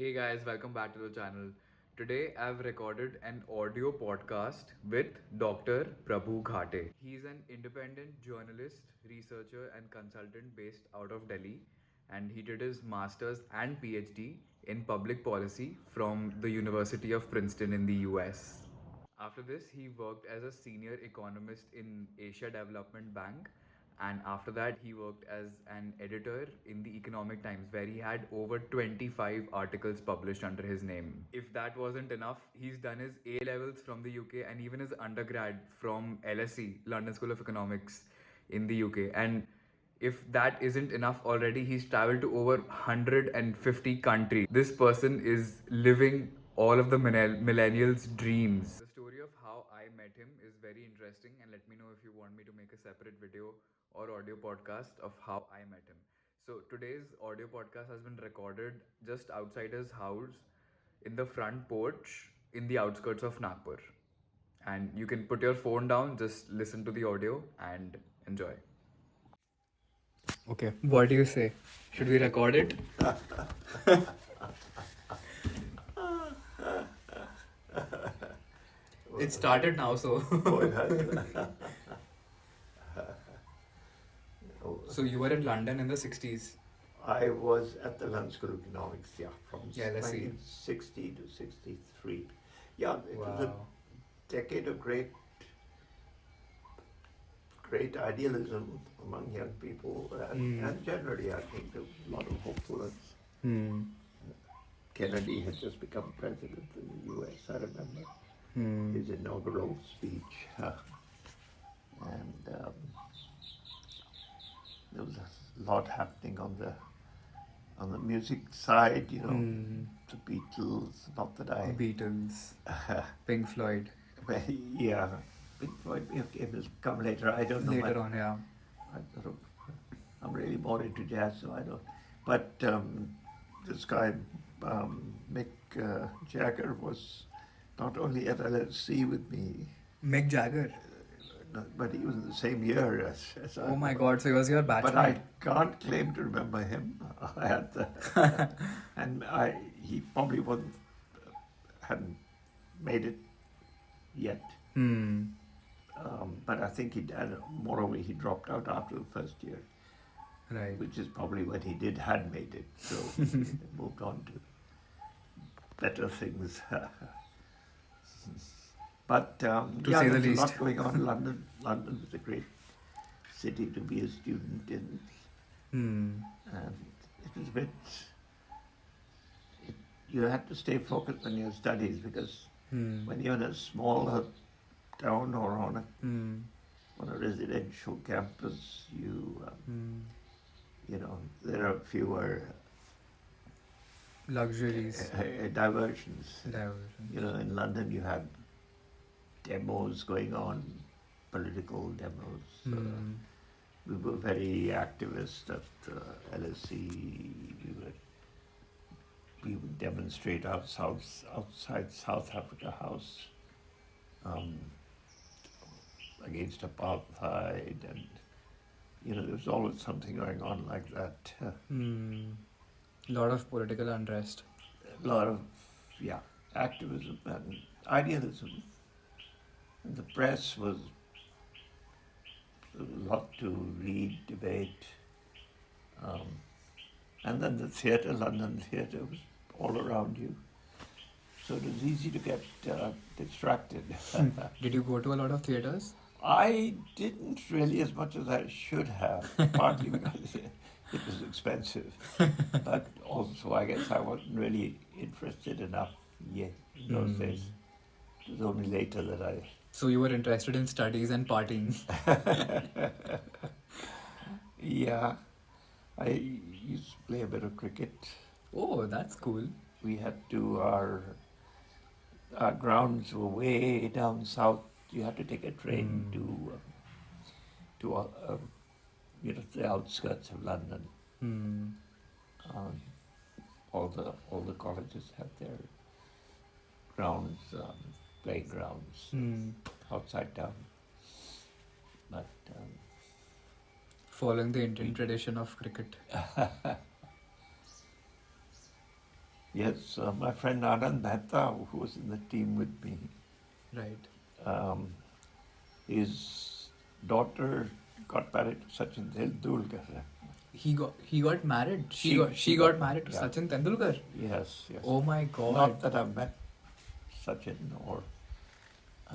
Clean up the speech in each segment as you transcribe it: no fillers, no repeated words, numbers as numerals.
Hey guys, welcome back to the channel. Today I've recorded an audio podcast with Dr. Prabhu Ghate. He's an independent journalist, researcher, and consultant based out of Delhi, and he did his master's and PhD in public policy from the University of Princeton in the US. After this, he worked as a senior economist in Asia Development Bank. And after that, he worked as an editor in the Economic Times, where he had over 25 articles published under his name. If that wasn't enough, he's done his A levels from the UK and even his undergrad from LSE, London School of Economics, in the UK. And if that isn't enough already, he's traveled to over 150 countries. This person is living all of the millennials' dreams. The story of how I met him is very interesting, and let me know if you want me to make a separate video or audio podcast of how I met him. So, today's audio podcast has been recorded just outside his house in the front porch in the outskirts of Nagpur. And you can put your phone down, just listen to the audio, and enjoy. Okay, what do you say? Should we record it? It started now, so. So you were in London in the 60s. I was at the London School of Economics, from Yeah, let's see. 1960 to 63. Yeah, it was a Wow. decade of great idealism among young people, and generally, I think there was a lot of hopefulness. Kennedy had just become president in the US, I remember his inaugural speech. And there was a lot happening on the music side, the Beatles, not that I... Beatles, Pink Floyd. Well, yeah, Pink Floyd will come later, I don't know. Later on, yeah. I'm really more into jazz, so I don't... But this guy, Mick Jagger, was not only at LSE with me, Mick Jagger. but he was in the same year as I Oh my was. God, so he was your batchmate. But I can't claim to remember him. I had and he probably hadn't made it yet. But I think moreover, he dropped out after the first year, Right. which is probably when he had made it. So he moved on to better things. But To say the there's a least. lot going on. London is a great city to be a student in, and it was a bit. You had to stay focused on your studies because when you're in a smaller town or on a residential campus, there are fewer Luxuries. diversions. Diversion. In London you had demos going on, political demos. We were very activist at LSE. We would demonstrate outside South Africa House against apartheid, and there was always something going on like that. Lot of political unrest. A lot of activism and idealism. And the press was a lot to read, debate, and then the theatre, London theatre, was all around you. So it was easy to get distracted. Did you go to a lot of theatres? I didn't really as much as I should have, partly because it was expensive, but also I guess I wasn't really interested enough yet in those days. It was only later that I... So you were interested in studies and partying. Yeah, I used to play a bit of cricket. Oh, that's cool. We had our grounds were way down south. You had to take a train to the outskirts of London. All the colleges had their grounds, playgrounds outside town. But Following the Indian tradition of cricket. Yes, my friend Anand Mehta, who was in the team with me, Right. his daughter got married to Sachin Tendulkar. He got married. She got married to yeah. Sachin Tendulkar. Yes, yes. Oh my God. Not that I've met Sachin or.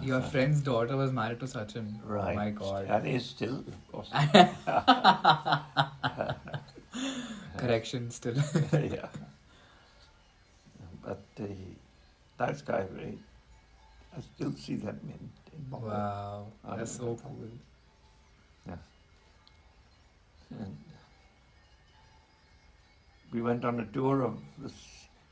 Your friend's daughter was married to Sachin. Right. Oh my God. And is still, of course. Correction still. Yeah. But nice guy, very. I still see them in Bombay. Wow. That's so cool. Yeah. And we went on a tour of this.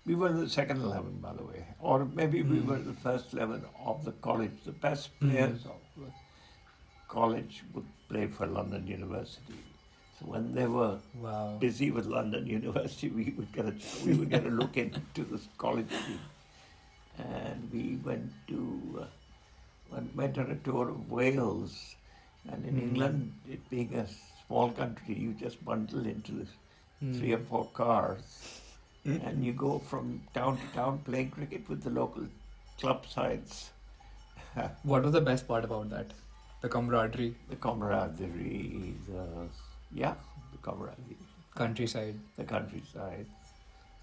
We were the second 11, by the way, or maybe we were the first 11 of the college. The best players of the college would play for London University. So when they were Wow. busy with London University, we would get a look into this college team, and we went on a tour of Wales, and in England, it being a small country, you just bundle into this 3 or 4 cars. And you go from town to town playing cricket with the local club sides. What was the best part about that? The camaraderie. The camaraderie, the camaraderie. Countryside. The countryside,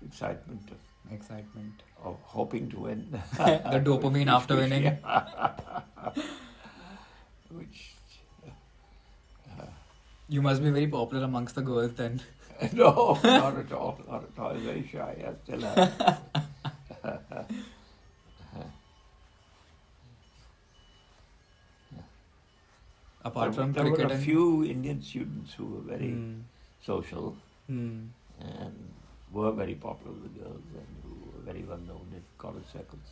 excitement Excitement. of hoping to win. The dopamine after winning. Which, You must be very popular amongst the girls then. no, not at all, not at all. Very shy, I still am. Apart from there cricket were a and... few Indian students who were very social Hmm. and were very popular with girls and who were very well known in college circles.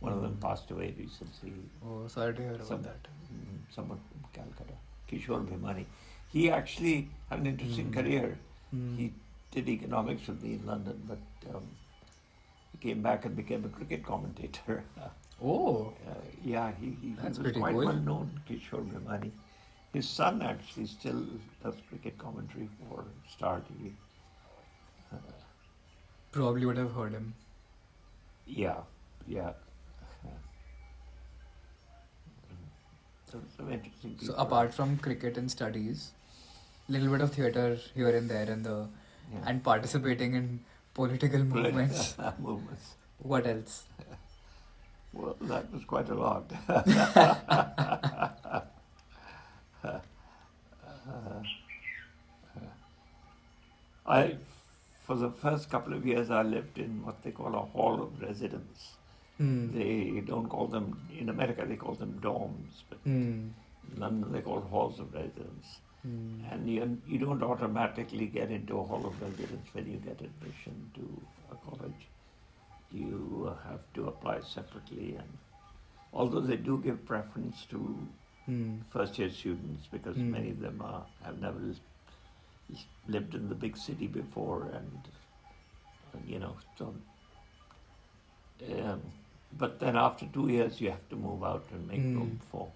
One of them passed away recently. Oh, sorry to hear about that. Someone from Calcutta, Kishore Bhimani. He actually had an interesting career. He did economics with me in London, but he came back and became a cricket commentator. Oh. Yeah, he That's was pretty quite cool. well known, Kishore Bhimani. His son actually still does cricket commentary for Star TV. Probably would have heard him. Yeah. Some interesting people. So apart from cricket and studies, little bit of theatre here and there and participating in political movements. Movements. What else? Well, that was quite a lot. For the first couple of years, I lived in what they call a hall of residence. They don't call them, in America they call them dorms, but in London they call halls of residence. And you don't automatically get into a hall of residence when you get admission to a college. You have to apply separately, and although they do give preference to first year students because many of them have never lived in the big city before, and so but then after 2 years you have to move out and make room for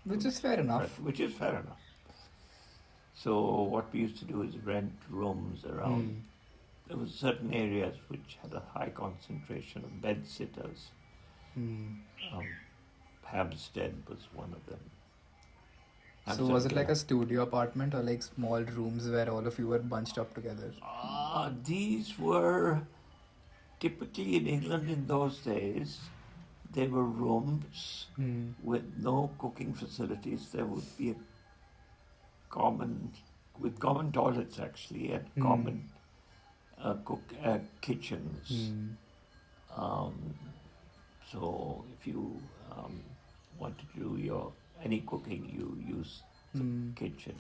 Which is fair enough. which is fair enough. So what we used to do is rent rooms around. There were certain areas which had a high concentration of bed sitters. Hampstead was one of them. So was it like a studio apartment or like small rooms where all of you were bunched up together? These were typically in England in those days. They were rooms with no cooking facilities. There would be a common toilets actually, and common kitchens. So if you want to do any cooking, you use the kitchen.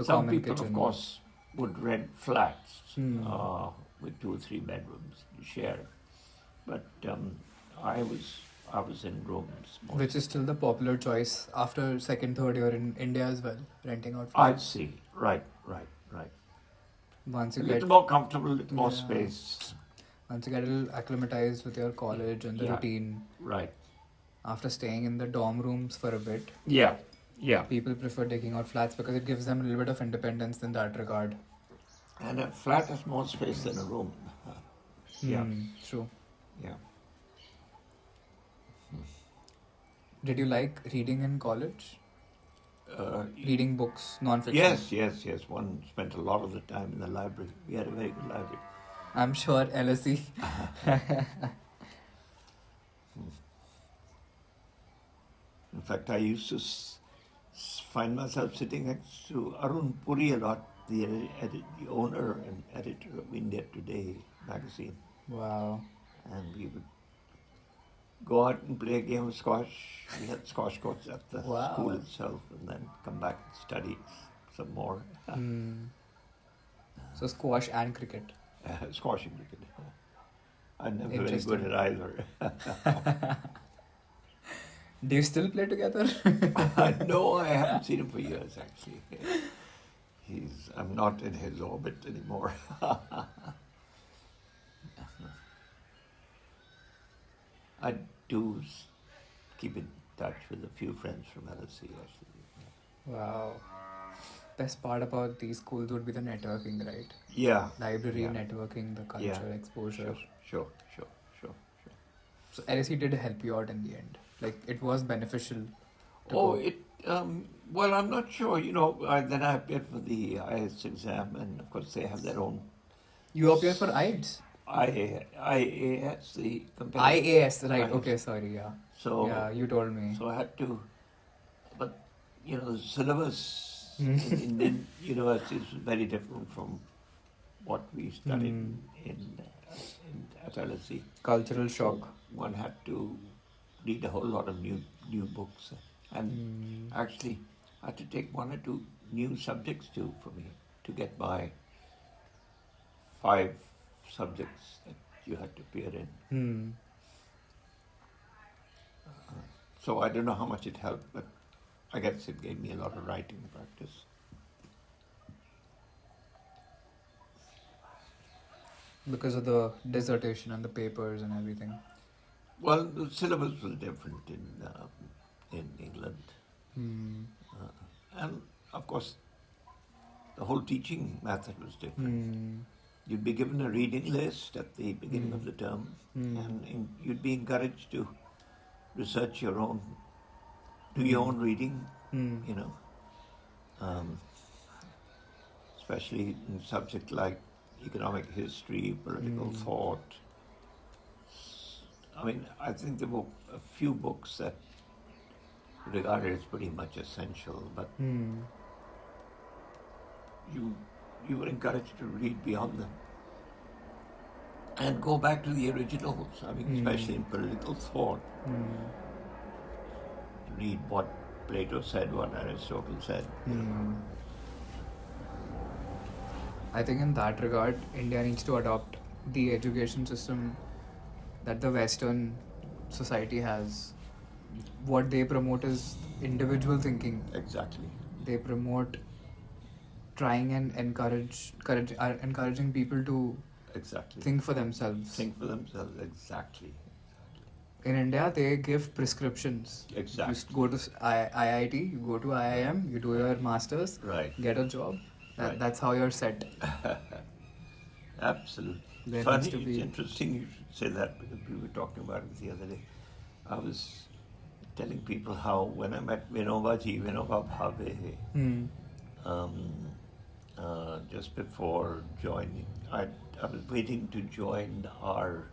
Some people, of course, would rent flats with 2 or 3 bedrooms to share. But I was in rooms. Which is still the popular choice after second, third year in India as well, renting out I flats. see. Right. Once A you little get more comfortable, a little more space. once you get a little acclimatized with your college and the routine, Right. after staying in the dorm rooms for a bit, Yeah. people prefer taking out flats because it gives them a little bit of independence in that regard. And a flat has more space than a room. Yeah, True. yeah. Did you like reading in college? Reading books, non-fiction? Yes. One spent a lot of the time in the library. We had a very good library. I'm sure LSE. In fact, I used to find myself sitting next to Arun Puri a lot, the owner and editor of India Today magazine. Wow. And we would go out and play a game of squash. We had squash courts at the Wow. school itself, and then come back and study some more. So squash and cricket. Squash and cricket. I'm never very Interesting. good at either. Do you still play together? No, I haven't seen him for years, actually. I'm not in his orbit anymore. I do keep in touch with a few friends from LSE, actually. Wow. Best part about these schools would be the networking, right? Yeah. Library, Yeah. networking, the culture, Yeah. exposure. Sure. So LSE did help you out in the end. Like, it was beneficial to Oh, go. well, I'm not sure. Then I appeared for the IAS exam, and of course they have their own You appear for IELTS? IAS, the comparative. IAS, right. IAS. Okay, sorry, yeah. So, Yeah, you told me. so I had to, but the syllabus in Indian universities is very different from what we studied in at LSE. Cultural shock. So one had to read a whole lot of new books, and actually I had to take one or two new subjects too for me to get my 5 subjects that you had to appear in. So I don't know how much it helped, but I guess it gave me a lot of writing practice. Because of the dissertation and the papers and everything. Well, the syllabus was different in England, and of course, the whole teaching method was different. You'd be given a reading list at the beginning of the term, and you'd be encouraged to research do your own reading, especially in subjects like economic history, political thought. I mean, I think there were a few books that regarded as pretty much essential, but you were encouraged to read beyond them and go back to the originals. I mean, especially in political thought, read what Plato said, what Aristotle said. I think in that regard, India needs to adopt the education system that the Western society has. What they promote is individual thinking. Exactly. They promote trying and encouraging people to Exactly. think for themselves. Think for themselves. Exactly. In India, they give prescriptions. Exactly. You go to IIT, you go to IIM, you do your masters, Right. get a job. Right. That's how you're set. Absolutely. There Funny, needs to be- it's interesting you should say that because we were talking about it the other day. I was telling people how when I met Vinoba Bhave, just before joining, I was waiting to join our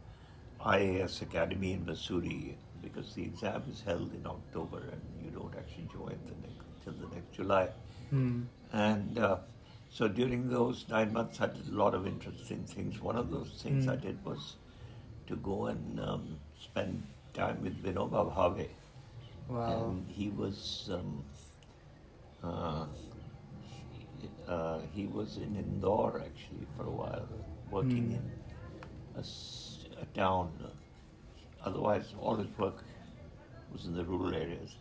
IAS Academy in Missouri because the exam is held in October and you don't actually join till the next July. And so during those 9 months, I did a lot of interesting things. One of those things I did was to go and spend time with Vinoba Bhave. Wow. And he was in Indore actually for a while, working in a town. Otherwise, all his work was in the rural areas.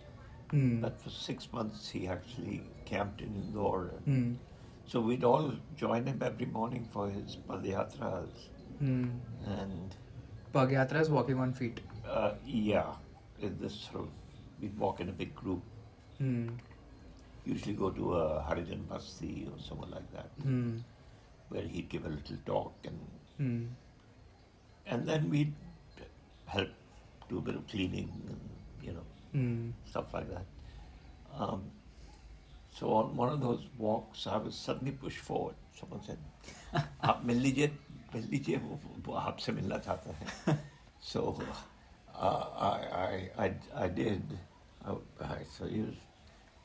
But for 6 months, he actually camped in Indore. So we'd all join him every morning for his Padayatras. And Pagyatra is walking on feet. We'd walk in a big group. Usually go to a Harijan Basti or somewhere like that. where he'd give a little talk, Hmm. and then we'd help do a bit of cleaning and, Hmm. stuff like that. So on one of those walks, I was suddenly pushed forward. Someone said, "आप मिल लीजिए, वो आपसे मिलना चाहता है." So I did.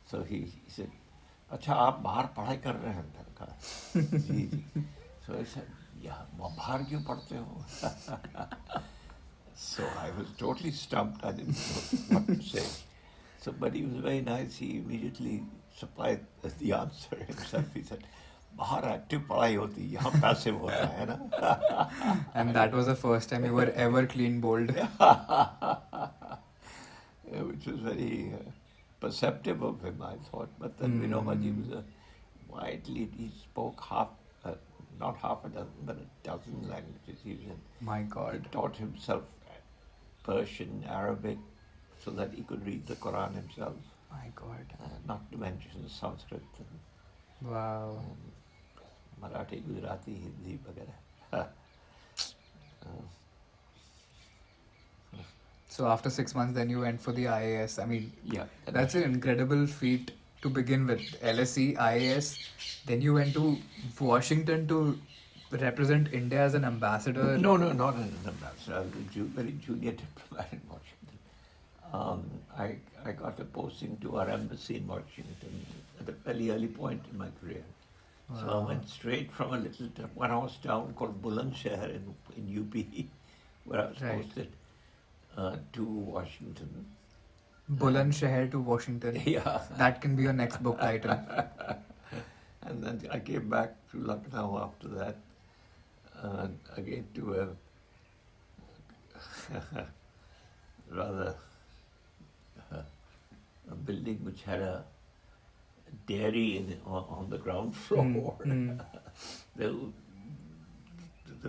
So he said, "अच्छा आप बाहर पढ़ाई कर रहे हैं?" मैंने कहा, "जी जी." So I said, "Yeah, बाहर क्यों पढ़ते हो?" So I was totally stumped. I didn't know what to say. So, but he was very nice. He immediately supplied the answer himself. He said, "बाहर एक्टिव पढ़ाई होती, यहाँ पैसिव होता है ना." And that was the first time you were ever clean bowled. Which was very perceptive of him, I thought. But then Vinobaji was a widely, he spoke not half a dozen, but a dozen languages. He My God. taught himself Persian, Arabic, so that he could read the Quran himself. My God. Not to mention Sanskrit and Wow. Marathi, Gujarati, Hindi, वगैरह. So after 6 months, then you went for the IAS. I mean, Yeah. that's an incredible feat to begin with. LSE, IAS. Then you went to Washington to represent India as an ambassador. No, not an ambassador. I was a very junior diplomat in Washington. I got a posting to our embassy in Washington at a very early point in my career. So I went straight from a little 1-house town called Bulandshahr in UP, where I was Right. posted, to Washington. Bulandshahr to Washington. Yeah. That can be your next book title. And then I came back to Lucknow after that, again to a rather a building which had a dairy on the ground floor. There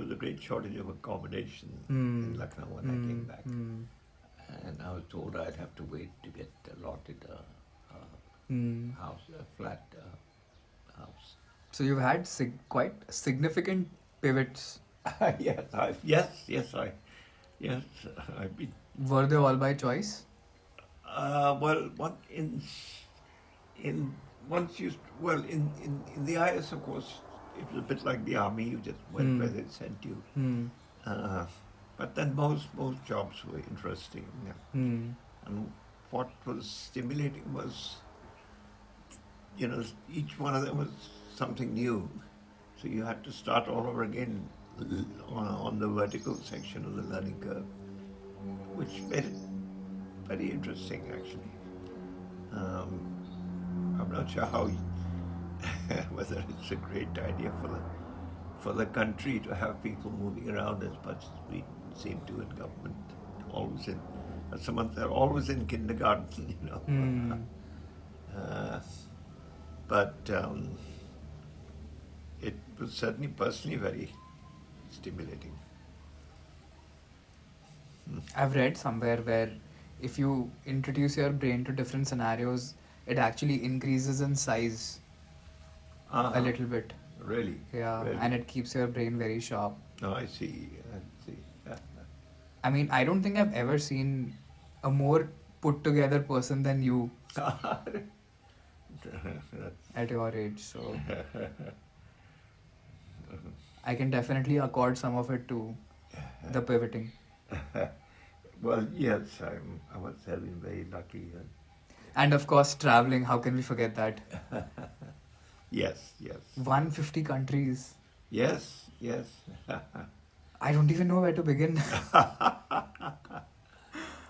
was a great shortage of accommodation in Lucknow when I came back. And I was told I'd have to wait to get allotted a house, a flat house. So you've had quite significant pivots. Yes, I've been. Were they all by choice? Well, in the IS, of course, it was a bit like the army. You just went where they sent you. But then most jobs were interesting. Yeah. And what was stimulating was, each one of them was something new. So you had to start all over again on the vertical section of the learning curve, which made it very interesting, actually. I'm not sure how whether it's a great idea for the country to have people moving around as much as we seem to in government. They're always in kindergarten, but it was certainly personally very stimulating. I've read somewhere where if you introduce your brain to different scenarios, it actually increases in size a little bit. Really? Yeah, Really? and it keeps your brain very sharp. No, I see. I mean, I don't think I've ever seen a more put together person than you at your age. So I can definitely accord some of it to the pivoting. Well, yes, I must have been very lucky. And of course, traveling. How can we forget that? Yes. 150 countries. Yes. I don't even know where to begin.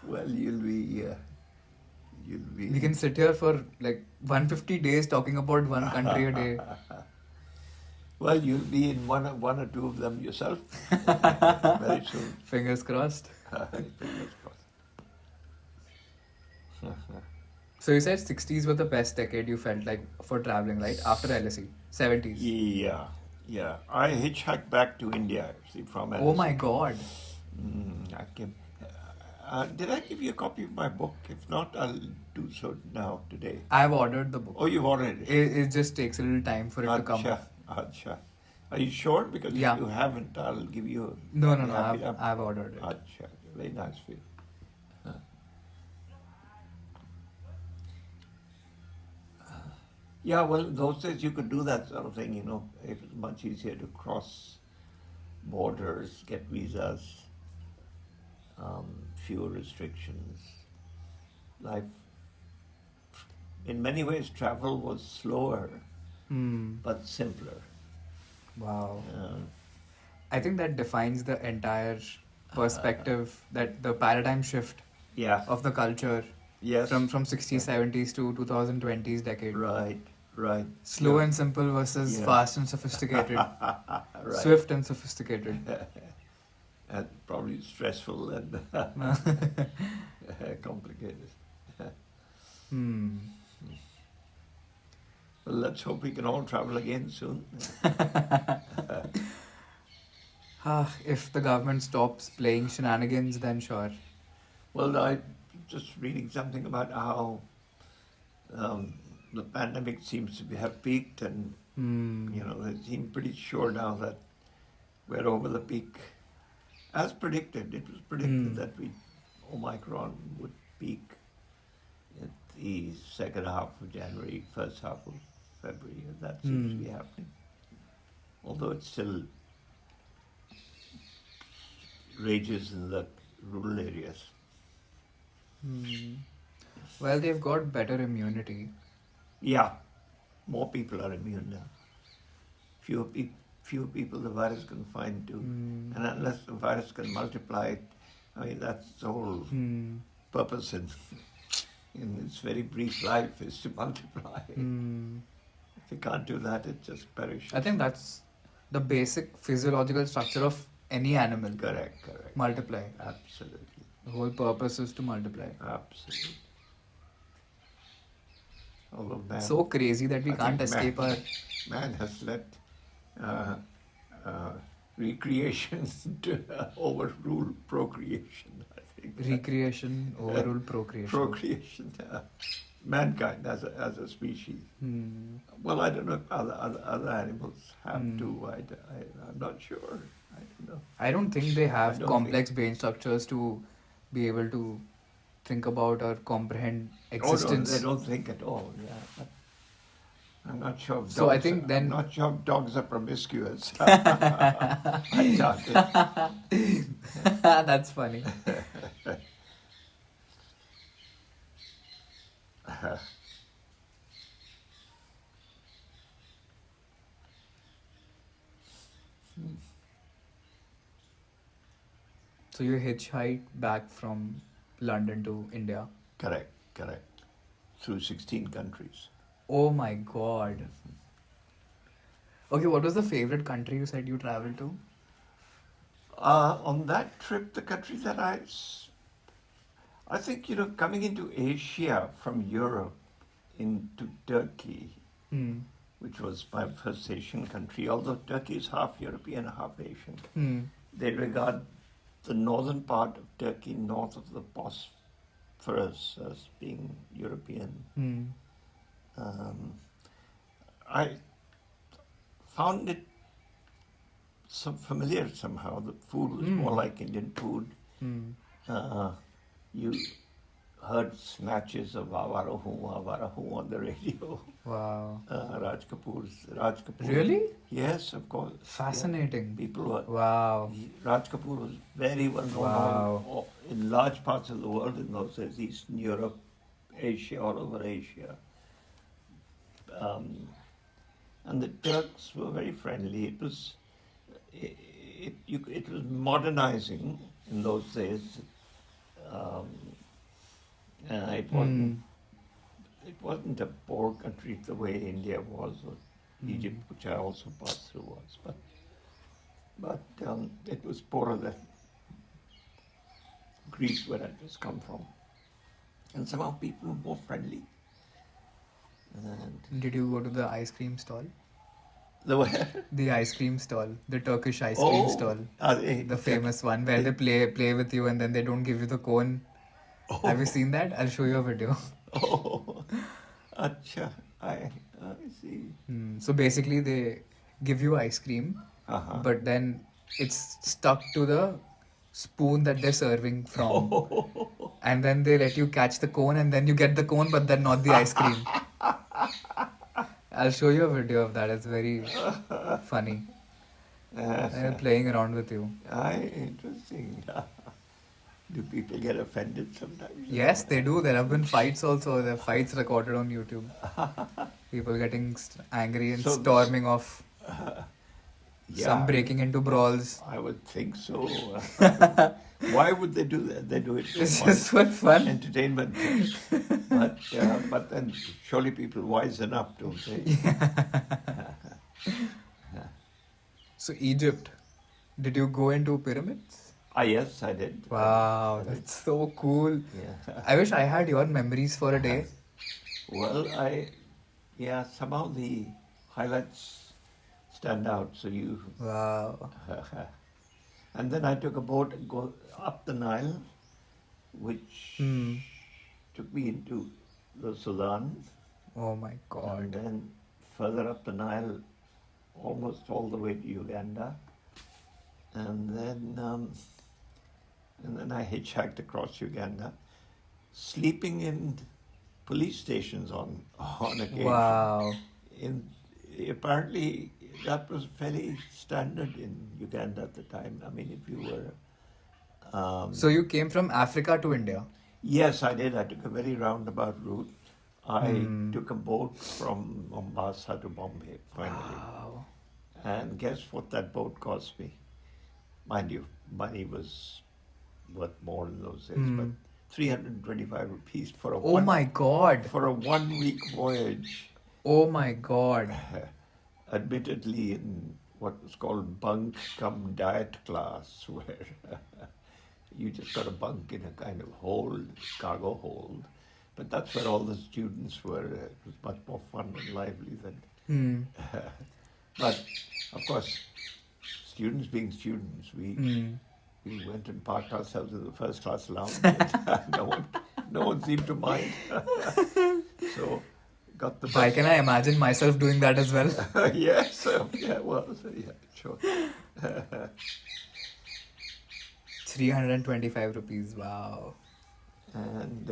Well, you'll be. We can sit here for like 150 days talking about one country a day. Well, you'll be in one or two of them yourself very soon. Fingers crossed. Fingers crossed. So you said 60s were the best decade you felt like for traveling, right? After LSE. 70s. Yeah. I hitchhiked back to India, see, from LSE. Oh my God. I came. Did I give you a copy of my book? If not, I'll do so now, today. I've ordered the book. Oh, you've ordered it? It just takes a little time for it to come. Acha. Are you sure? Because Yeah. if you haven't, I'll give you. No. I've ordered it. Achha, very nice for you. Yeah, well, in those days you could do that sort of thing, you know. It was much easier to cross borders, get visas, fewer restrictions. Life, in many ways, travel was slower but simpler. Wow. Uh, I think that defines the entire perspective, that the paradigm shift yeah, of the culture yes, from 60s, 70s to 2020s decade. right. Slow Yeah. and simple versus Yeah. fast and sophisticated. Right. Swift and sophisticated. And probably stressful and complicated. Hmm. Well, let's hope we can all travel again soon. If the government stops playing shenanigans, then sure. Well, I just reading something about how the pandemic seems to have peaked, and you know, they seem pretty sure now that we're over the peak. As predicted, it was predicted that Omicron would peak at the second half of January, first half of February, and that seems to be happening. Although it still rages in the rural areas. Well, they've got better immunity. Yeah, more people are immune now. Fewer people the virus can find too. And unless the virus can multiply, I mean, that's the whole purpose in its very brief life, is to multiply. If you can't do that, it just perishes. I think that's the basic physiological structure of any animal. Correct. Multiply. Absolutely. The whole purpose is to multiply. Absolutely. Although man, So crazy that we I can't think escape our... man has let recreation to overrule procreation, I think. Recreation overrule procreation. Procreation, mankind as a species. Well, I don't know if other animals have to. I'm not sure. I don't know. I don't think they I have don't complex brain structures to be able to think about or comprehend Oh, existence. no, they don't think at all. Yeah, but I'm not sure. If So I dogs think are, then- I'm not sure if dogs are promiscuous. I doubt it. That's funny. So you hitchhiked back from London to India. Correct. Through 16 countries. Oh my god. Okay, what was the favorite country you said you traveled to? On that trip, the country that I think, you know, coming into Asia from Europe into Turkey, which was my first Asian country, although Turkey is half European, half Asian, they regard the northern part of Turkey, north of the Bosphorus, as being European. I found it so familiar somehow. The food was more like Indian food. You heard snatches of Avarahu on the radio. Wow. Raj Kapoor. Really? Yes, of course. Fascinating. Yeah. People were. Wow. Raj Kapoor was very well known in large parts of the world in those days, Eastern Europe, Asia, all over Asia. And the Turks were very friendly. It was modernizing in those days. It wasn't a poor country the way India was, or Egypt, which I also passed through, was. But it was poorer than Greece, where I just come from. And somehow people were more friendly. And Did you go to the ice cream stall? the way. The ice cream stall, the Turkish ice cream stall, the famous one where they play with you and then they don't give you the cone. Have you seen that? I'll show you a video. Oh, acha, I see. So basically, they give you ice cream, Uh-huh. but then it's stuck to the spoon that they're serving from. And then they let you catch the cone, and then you get the cone, but then not the ice cream. I'll show you a video of that. It's very funny. They're playing around with you. Interesting. Do people get offended sometimes? Yes, they do. There have been fights also. There are fights recorded on YouTube. People getting angry and So- storming off. Some breaking into brawls. I would think so. Why would they do that? They do it for It's fun, just for fun. entertainment. But then surely people wisen up, don't they? So Egypt, did you go into pyramids? Yes, I did. Wow, that's so cool. Yeah. I wish I had your memories for a day. Well, somehow the highlights stand out. So you, Wow. and then I took a boat and go up the Nile, which Hmm. took me into the Sudan, Oh my and God. then further up the Nile, almost all the way to Uganda, and then I hitchhiked across Uganda, sleeping in police stations on occasion. Wow. Apparently that was fairly standard in Uganda at the time. I mean, if you were So you came from Africa to India? yes, I did. I took a very roundabout route. I took a boat from Mombasa to Bombay finally. Wow. And guess what that boat cost me? Mind you, money was worth more in those days, but 325 rupees for a Oh my God. for a 1 week voyage. Oh my God. Admittedly in what was called bunk cum diet class, where you just got a bunk in a kind of hold, cargo hold. But that's where all the students were. It was much more fun and lively than. But of course, students being students, we went and parked ourselves in the first class lounge. no one seemed to mind. So got the Why can I imagine myself doing that as well? yes, sure. 325 rupees. Wow. And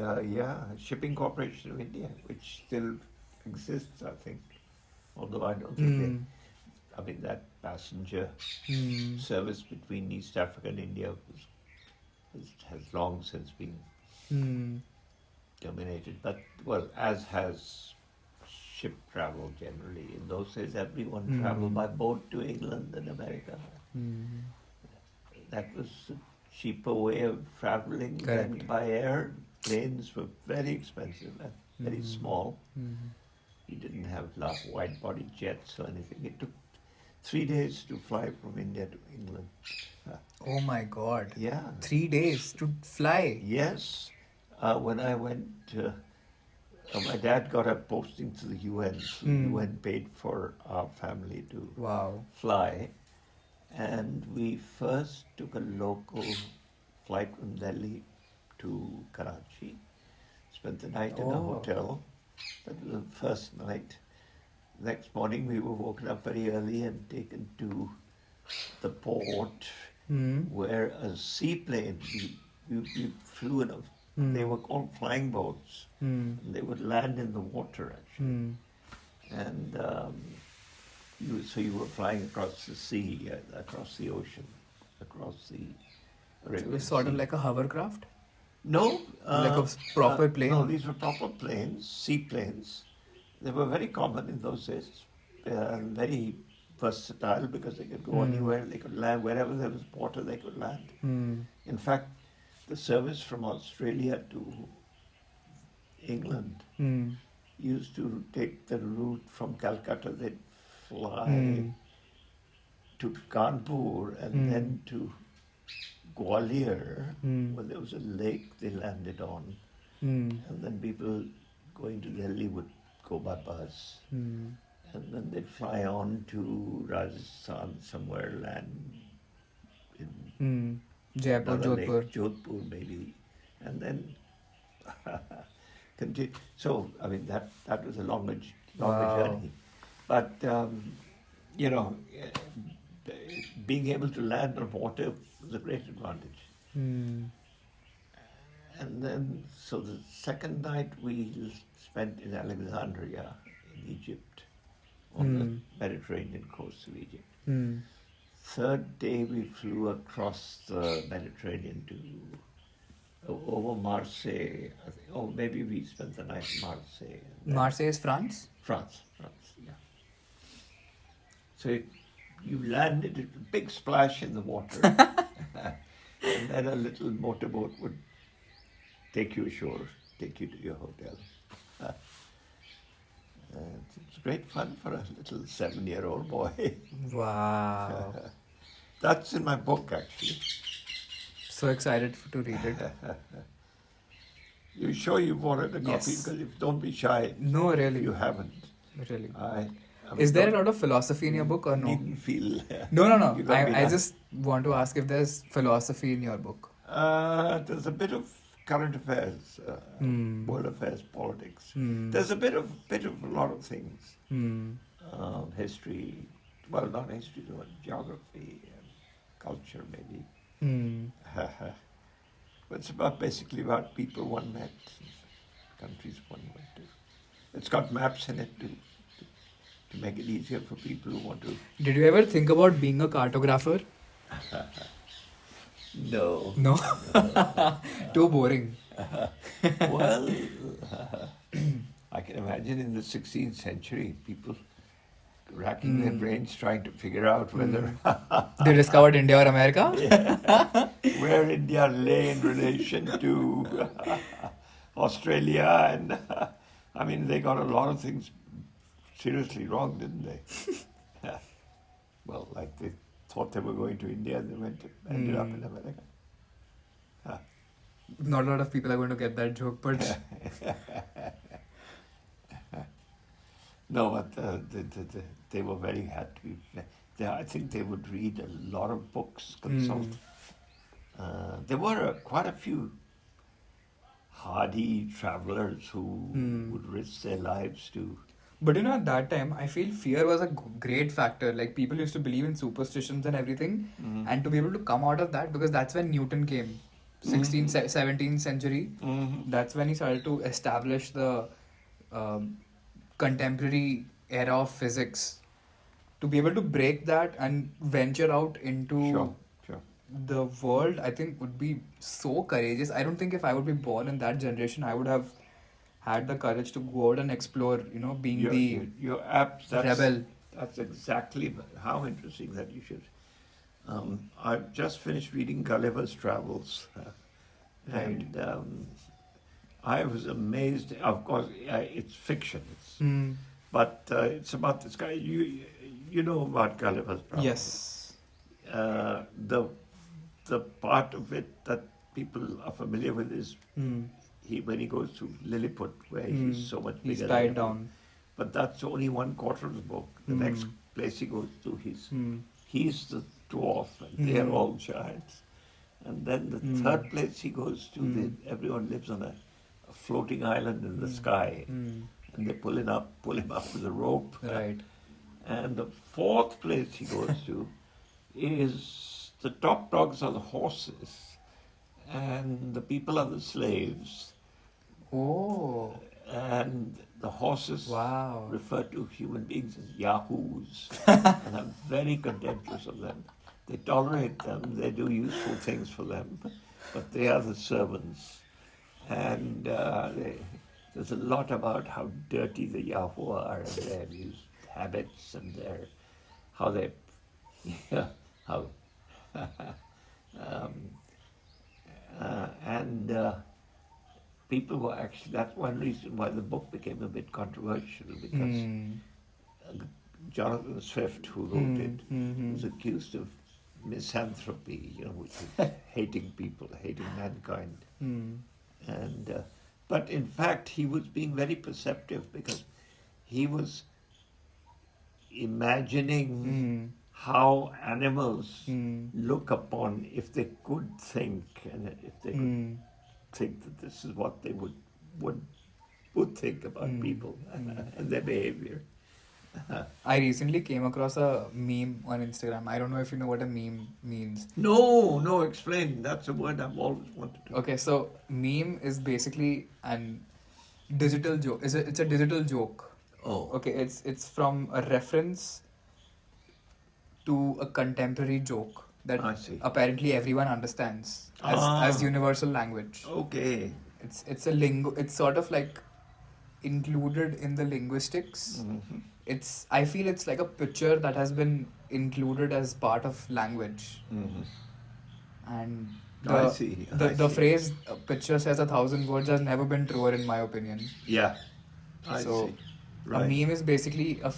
Shipping Corporation of India, which still exists, I think. Although I don't think that passenger service between East Africa and India has long since been terminated. But, well, as has ship travel generally. In those days, everyone traveled by boat to England and America. That was a cheaper way of traveling than by air. Planes were very expensive and very small. You didn't have wide-body jets or anything. It took 3 days to fly from India to England. Oh my God. Yeah. 3 days to fly. Yes. When I went, my dad got a posting to the UN. So the UN paid for our family to Wow. fly. And we first took a local flight from Delhi to Karachi. Spent the night in a hotel. That was the first night. Next morning we were woken up very early and taken to the port where a seaplane, we flew in they were called flying boats. And they would land in the water actually. And you were flying across the sea, across the ocean, across the It Arabian was sort of Sea. like a hovercraft. No. Like a proper plane? No, these were proper planes, seaplanes. They were very common in those days. Very versatile because they could go anywhere, they could land wherever there was water, they could land. In fact, the service from Australia to England used to take the route from Calcutta. They'd fly to Kanpur and then to Gwalior, where there was a lake they landed on. And then people going to Delhi would go by bus. And then they'd fly on to Rajasthan, somewhere, land in Jaipur, another Jodhpur. lake, Jodhpur maybe. And then continue. So, I mean, that was a longer Wow. journey. But you know, being able to land on water was a great advantage. Hmm. And then, so the second night we spent in Alexandria, in Egypt, on the Mediterranean coast of Egypt. Hmm. Third day we flew across the Mediterranean to over Marseille, or maybe we spent the night in Marseille. Marseille is France? France, yeah. So you landed at a big splash in the water, and then a little motorboat would take you ashore, take you to your hotel. It's great fun for a little 7-year-old boy. Wow. That's in my book, actually. So excited to read it. You sure you've ordered a copy? Yes. Because don't be shy. No, really. You haven't. Really. I Is there a lot of philosophy in your book or no? Needn't feel. No. You got me I that. just want to ask if there's philosophy in your book. There's a bit of current affairs, world affairs, politics. There's a bit of a lot of things. History, well, not history, but geography and culture, maybe. But it's basically about people one met, countries one went to. It's got maps in it to make it easier for people who want to. Did you ever think about being a cartographer? No. No? Too boring. Well, I can imagine in the 16th century, people racking their brains trying to figure out whether They discovered India or America? where India lay in relation to Australia, and I mean, they got a lot of things seriously wrong, didn't they? Well, like they thought they were going to India, and they ended up in America. Not a lot of people are going to get that joke, but No, but they were very happy. I think they would read a lot of books, consult. There were quite a few hardy travelers who would risk their lives to. But you know, at that time, I feel fear was a great factor. Like, people used to believe in superstitions and everything. And to be able to come out of that, because that's when Newton came. 16th, 17th century. That's when he started to establish the contemporary era of physics. To be able to break that and venture out into Sure. the world, I think would be so courageous. I don't think if I would be born in that generation, I would have had the courage to go out and explore, being Your app, rebel. That's exactly how interesting that you should. I've just finished reading Gulliver's Travels, and I was amazed. Of course, it's fiction, but it's about this guy. You know about Gulliver's Travels? Yes. The part of it that people are familiar with is when he goes to Lilliput, where he's so much bigger. He's than tied everyone. down. But that's only 1/4 of the book. The next place he goes to, he's the dwarf, and they're all giants. And then the third place he goes to, everyone lives on a floating island in the sky, and they pull him up with a rope. Right. And the fourth place he goes to is the top dogs are the horses, and the people are the slaves. Oh. And the horses Wow. refer to human beings as yahoos and are very contemptuous of them. They tolerate them, they do useful things for them, but they are the servants. And there's a lot about how dirty the yahoo are and their habits and people were actually, that's one reason why the book became a bit controversial, because Jonathan Swift, who wrote it, was accused of misanthropy, which is hating people, hating mankind. And but in fact, he was being very perceptive, because he was imagining how animals look upon, if they could think, and if they could think that this is what they would think about people and their behavior. I recently came across a meme on Instagram. I don't know if you know what a meme means. No, explain. That's a word I've always wanted to. Okay, so meme is basically an digital joke. It's a digital joke. Oh. Okay, it's from a reference to a contemporary joke that I see. apparently everyone understands as universal language. Okay. It's a lingo. It's sort of like included in the linguistics. Mm-hmm. I feel it's like a picture that has been included as part of language. Mm-hmm. And I see. the phrase "picture says 1,000 words" has never been truer in my opinion. Yeah. I So see. Right. a meme is basically a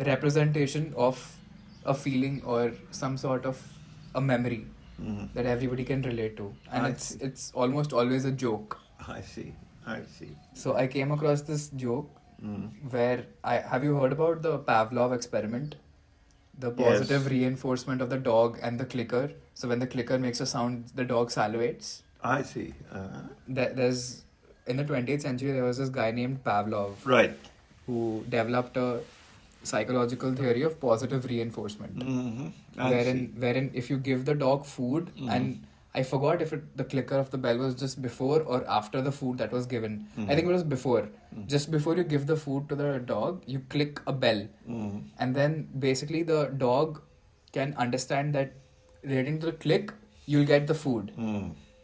representation of a feeling or some sort of a memory Mm-hmm. that everybody can relate to, and I it's see. it's almost always a joke. I see. So I came across this joke Mm. where have you heard about the Pavlov experiment? The positive reinforcement of the dog and the clicker. So when the clicker makes a sound, the dog salivates. I see. There's in the 20th century there was this guy named Pavlov Right. who developed a psychological theory of positive reinforcement, Mm-hmm. wherein if you give the dog food, and I forgot if the clicker of the bell was just before or after the food that was given. I think it was before. Just before you give the food to the dog, you click a bell, and then basically the dog can understand that relating to the click, you'll get the food.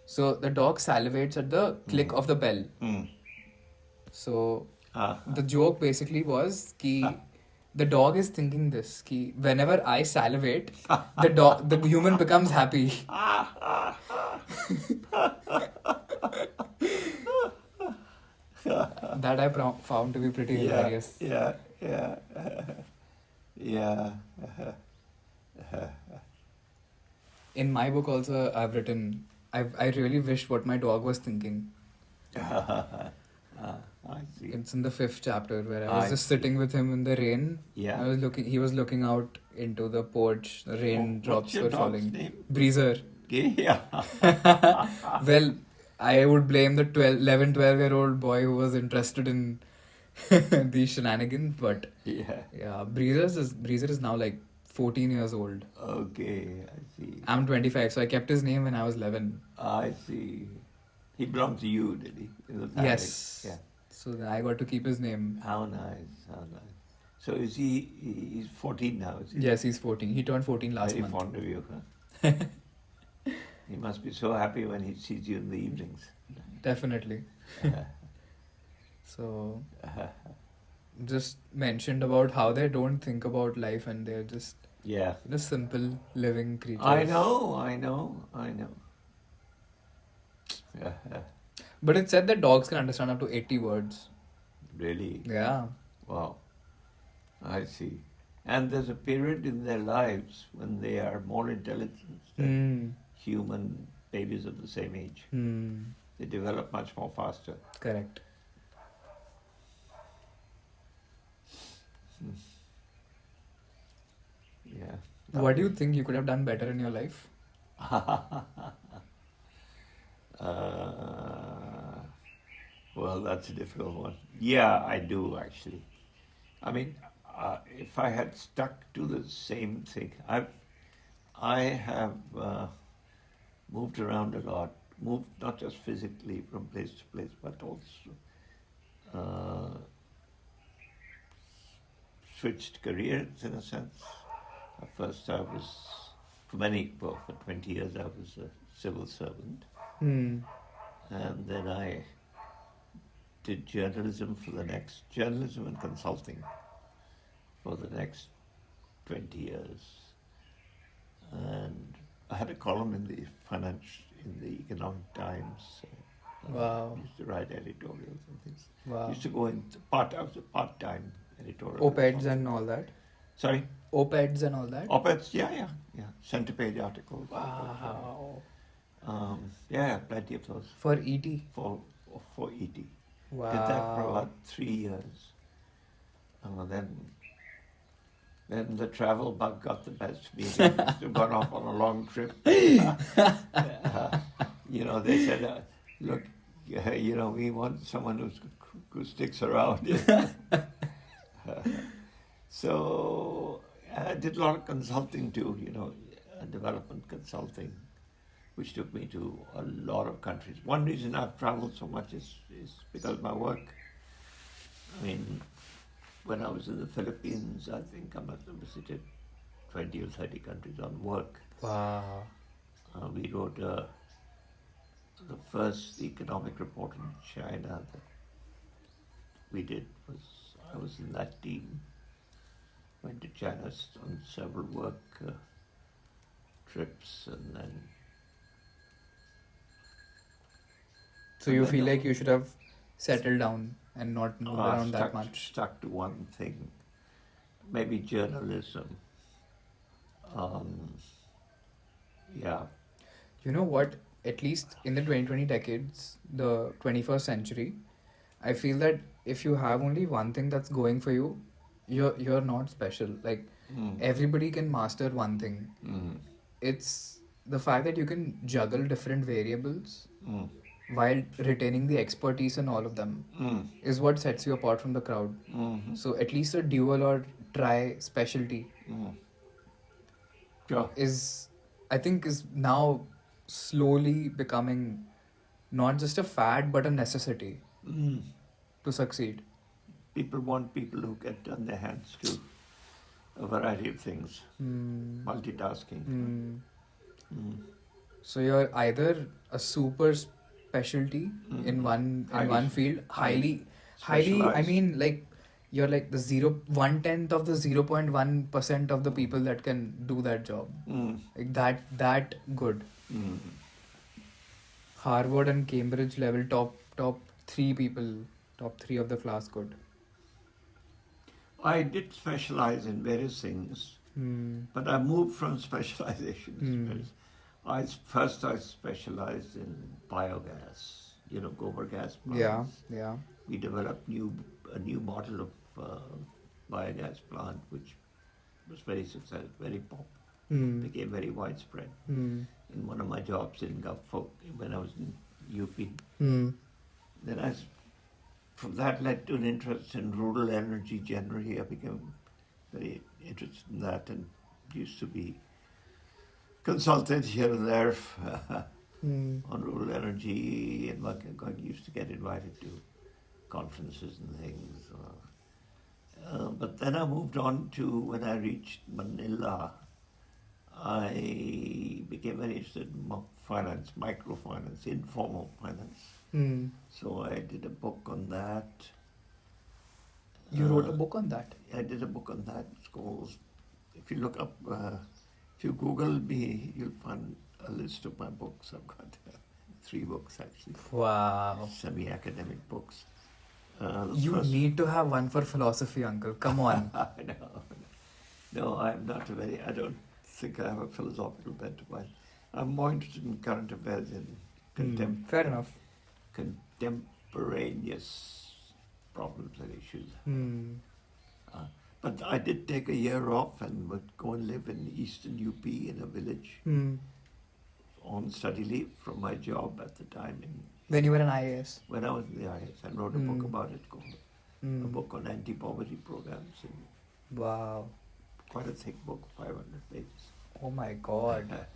So the dog salivates at the click of the bell. So the joke basically was ki the dog is thinking this ki whenever I salivate, the human becomes happy. That I found to be pretty hilarious. Yeah. In my book also I've written I really wished what my dog was thinking. I see. It's in the 5th chapter where I was I just sitting with him in the rain. Yeah. He was looking out into the porch. The rain What's drops your were dog's falling. name? Breezer. Yeah. Well, I would blame the 11-12-year-old boy who was interested in these shenanigans, but Yeah. Breezer is now like 14 years old. Okay, I see. I'm 25, so I kept his name when I was 11. I see. He belonged to you, did he? In the family? Yes. Yeah. So I got to keep his name. How nice. So is he's 14 now, is he? Yes, he's 14. He turned 14 last Very month. fond of you, huh? He must be so happy when he sees you in the evenings. Definitely. So, just mentioned about how they don't think about life and they're just simple living creatures. I know. Yeah. But it said that dogs can understand up to 80 words. Really? Yeah. Wow. I see. And there's a period in their lives when they are more intelligent than human babies of the same age. They develop much more faster. Correct. Yeah. What do you think you could have done better in your life? Well, that's a difficult one. Yeah, I do actually. I mean, if I had stuck to the same thing, I have moved around a lot. Moved not just physically from place to place, but also switched careers in a sense. At first, I was for 20 years, I was a civil servant, and then I did journalism and consulting for the next 20 years, and I had a column in the Economic Times. Wow. Used to write editorials and things. Wow. Used to go in I was a part-time editorial. Op-eds and all that? Sorry? Op-eds and all that? Op-eds, yeah. Center-page articles. Wow. Yeah, plenty of those. For ET? For ET. Wow. Did that for about 3 years. Then the travel bug got the best of me. I used to gone off on a long trip. They said, look, we want someone who sticks around. So I did a lot of consulting too, development consulting, which took me to a lot of countries. One reason I've traveled so much is because of my work. I mean, when I was in the Philippines, I think I must have visited 20 or 30 countries on work. Wow. We wrote the first economic report in China that we did. I was in that team. Went to China on several work trips, and then. So you feel like you should have settled down and not moved around that much? Stuck to one thing, maybe journalism. Yeah. You know what? At least in the 2020 decades, the 21st century, I feel that if you have only one thing that's going for you, you're not special. Like everybody can master one thing. It's the fact that you can juggle different variables while retaining the expertise in all of them is what sets you apart from the crowd. So at least a dual or tri specialty is, I think, is now slowly becoming not just a fad but a necessity to succeed. People want people who can turn their hands to a variety of things, multitasking. So you're either a super specialty in one field, highly. I mean, like you're like the 1/10 of the 0.1% of the people that can do that job. Like that good. Harvard and Cambridge level top 3 people, top 3 of the class good. I did specialize in various things, but I moved from specializations. I specialized in biogas, gobar gas plants. Yeah. We developed a new model of biogas plant, which was very successful, became very widespread. In one of my jobs in Gulf, when I was in UP, then from that led to an interest in rural energy generally. I became very interested in that and used to be consultant here and there on rural energy, and I used to get invited to conferences and things. But then I moved on to, when I reached Manila, I became very interested in finance, microfinance, informal finance. So I did a book on that. You wrote a book on that? I did a book on that. It's called, if you look up, if you Google me, you'll find a list of my books. I've got 3 books actually. Wow. Semi-academic books. You need to have one for philosophy, uncle. Come on. No, I'm not I don't think I have a philosophical bent of mine. I'm more interested in current affairs and Fair enough. Contemporaneous problems and issues. But I did take a year off and would go and live in eastern UP in a village on study leave from my job at the time. When you were an IAS? When I was in the IAS, I wrote a book about it called a book on anti-poverty programs. And wow. Quite a thick book, 500 pages. Oh my God.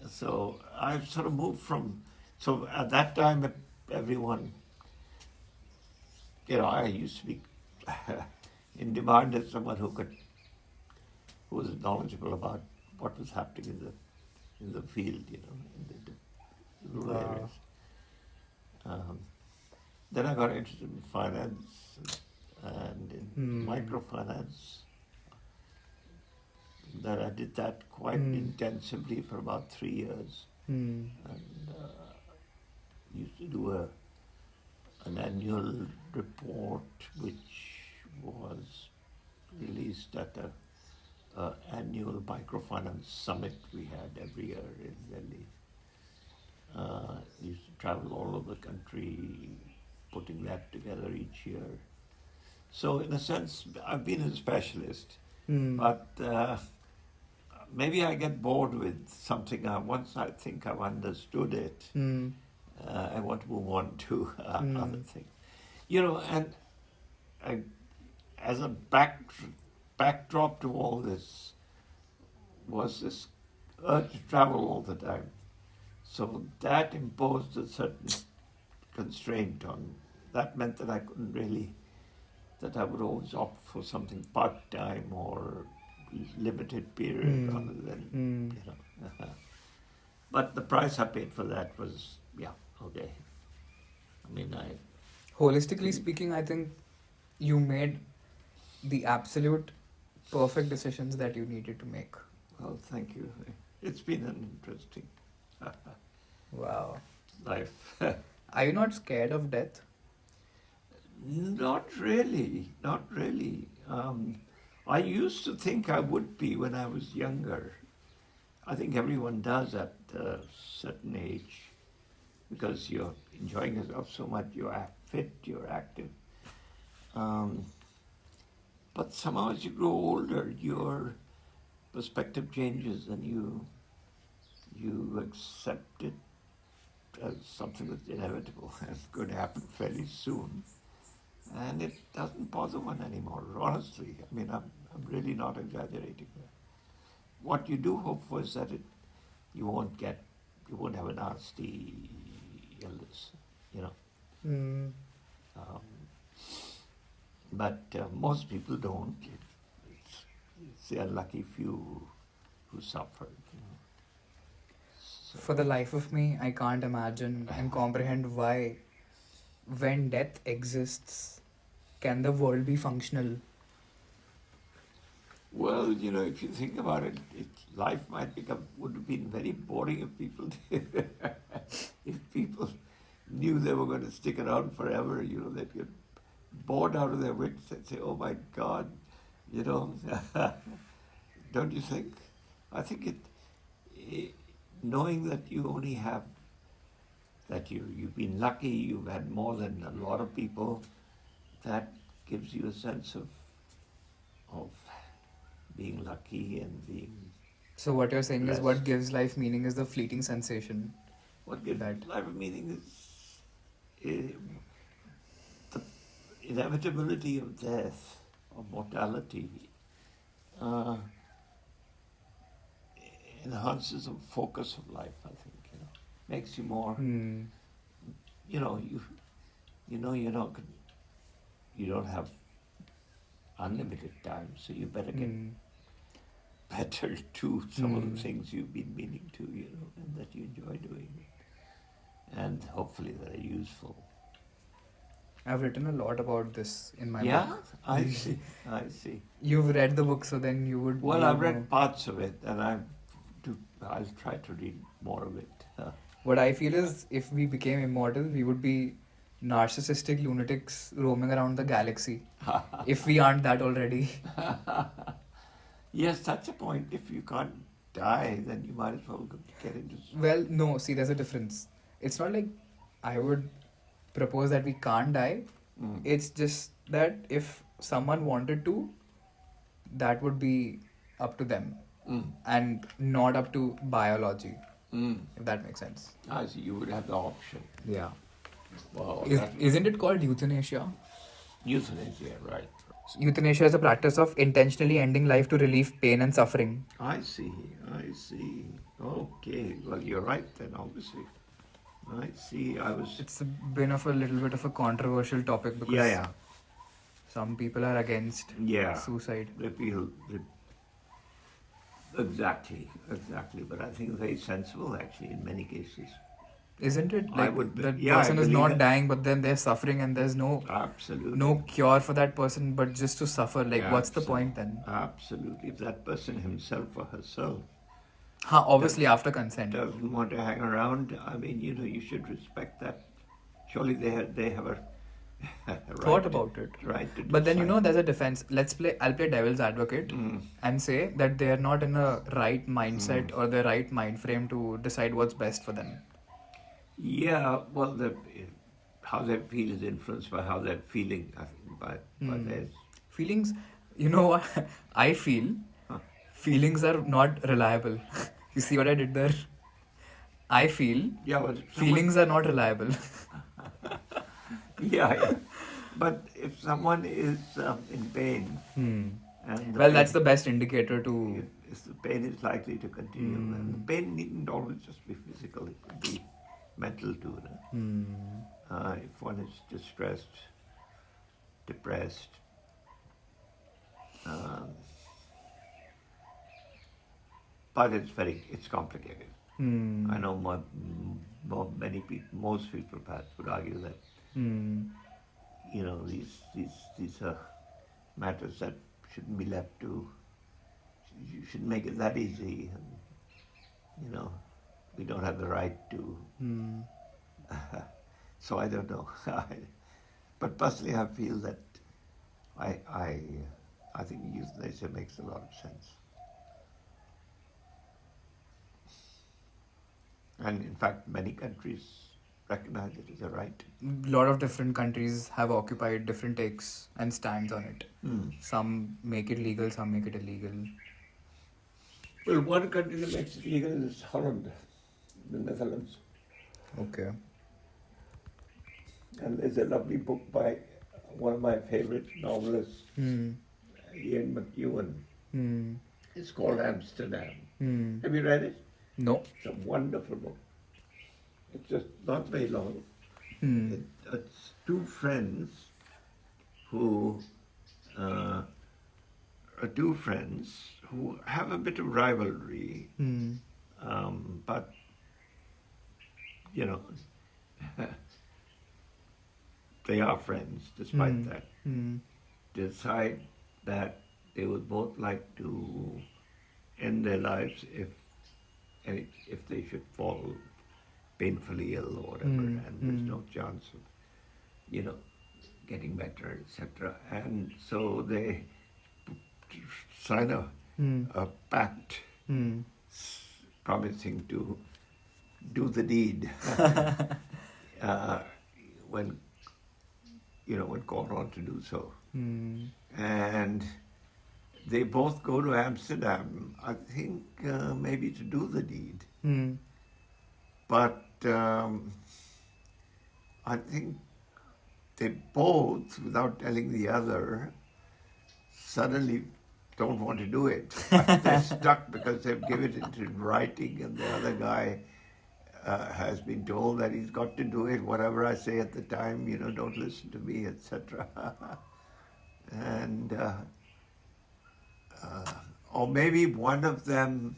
So I sort of moved from, so at that time everyone, I used to be in demand as someone who was knowledgeable about what was happening in the field, in the rural areas. Then I got interested in finance and in microfinance. That I did that quite intensively for about 3 years, and used to do an annual report which was released at a annual microfinance summit we had every year in Delhi. Used to travel all over the country, putting that together each year. So in a sense, I've been a specialist, but maybe I get bored with something. Once I think I've understood it, I want to move on to other things. And as a backdrop to all this was this urge to travel all the time. So that imposed a certain constraint on. That meant that I couldn't really, that I would always opt for something part-time or limited period rather than, you know. But the price I paid for that was, yeah, okay. I mean, Holistically speaking, I think you made the absolute perfect decisions that you needed to make. well, thank you. It's been an interesting Wow. life. Are you not scared of death? Not really, not really. I used to think I would be when I was younger. I think everyone does at a certain age because you're enjoying yourself so much, you're fit, you're active. But somehow as you grow older, your perspective changes and you accept it as something that's inevitable and going to happen fairly soon. And it doesn't bother one anymore, honestly. I mean, I'm really not exaggerating there. What you do hope for is that you won't have a nasty illness, you know. But most people don't. It's the unlucky few who suffer. You know. So, For the life of me, I can't imagine and comprehend why, when death exists, can the world be functional? well, you know, if you think about it, life would have been very boring if people knew they were going to stick around forever. You know, they'd get bored out of their wits. They'd say, "Oh my God," you know. Don't you think? I think knowing that you only have that you've been lucky, you've had more than a lot of people, that gives you a sense of being lucky and being. So what you're saying is Blessed. what gives life meaning is the fleeting sensation. What gives That- life a meaning is the inevitability of death, of mortality, enhances the focus of life, I think, you know. Makes you more, you know, you're not, you don't have unlimited time, so you better get better to some of the things you've been meaning to, you know, and that you enjoy doing. And hopefully that are useful. I've written a lot about this in my Yeah, book. I see. You've read the book, so then you would. Well, you I've know. read parts of it, and I'll try to read more of it. What I feel is, if we became immortal, we would be narcissistic lunatics roaming around the galaxy. If we aren't that already. Yes, that's a point. If you can't die, then you might as well get into. Well, no, see, there's a difference. It's not like I would propose that we can't die. It's just that if someone wanted to, that would be up to them and not up to biology, if that makes sense. I see. You would have the option. Yeah. Wow. Isn't it called euthanasia? Euthanasia, right? Euthanasia is a practice of intentionally ending life to relieve pain and suffering. I see. Okay. Well, you're right then, obviously. I see. It's been a little bit of a controversial topic because some people are against suicide. Exactly. But I think very sensible, actually, in many cases. Isn't it? Like that I person is believe not that. dying, but then they're suffering, and there's Absolutely. no cure for that person, but just to suffer. Like, what's the point then? Absolutely. If that person himself or herself Obviously after consent. doesn't want to hang around, I mean, you know, you should respect that. Surely they have a right Thought about it. Right to But then, you decide. know, there's a defense. I'll play devil's advocate and say that they're not in a right mindset or the right mind frame to decide what's best for them. Yeah, well, how they feel is influenced by how they're feeling, I think, by theirs. Feelings, you know what? I feel feelings are not reliable. You see what I did there? I feel Yeah, but feelings are not reliable. Yeah. But if someone is in pain, and Well, that's the best indicator to. if the pain is likely to continue, and the pain needn't always just be physical; it could be mental too. No? If one is distressed, depressed, but it's complicated. I know many people, most people perhaps would argue that these are matters that shouldn't be left to. You shouldn't make it that easy, and we don't have the right to. So I don't know, but personally I feel that I think euthanasia makes a lot of sense. And in fact, many countries recognize it as a right. A lot of different countries have occupied different takes and stands on it. Some make it legal, some make it illegal. Well, one country that makes it legal is Holland, the Netherlands. Okay. And there's a lovely book by one of my favorite novelists, Ian McEwan. It's called Amsterdam. Have you read it? No. It's a wonderful book. It's just not very long. It's two friends who have a bit of rivalry, but they are friends despite that. Decide that they would both like to end their lives if they should fall painfully ill or whatever, and there's no chance of getting better, etc. And so they sign a pact promising to do the deed when called on to do so. And they both go to Amsterdam, I think maybe to do the deed. But I think they both, without telling the other, suddenly don't want to do it. They're stuck because they've given it in writing, and the other guy has been told that he's got to do it, whatever I say at the time, don't listen to me, etc. And or maybe one of them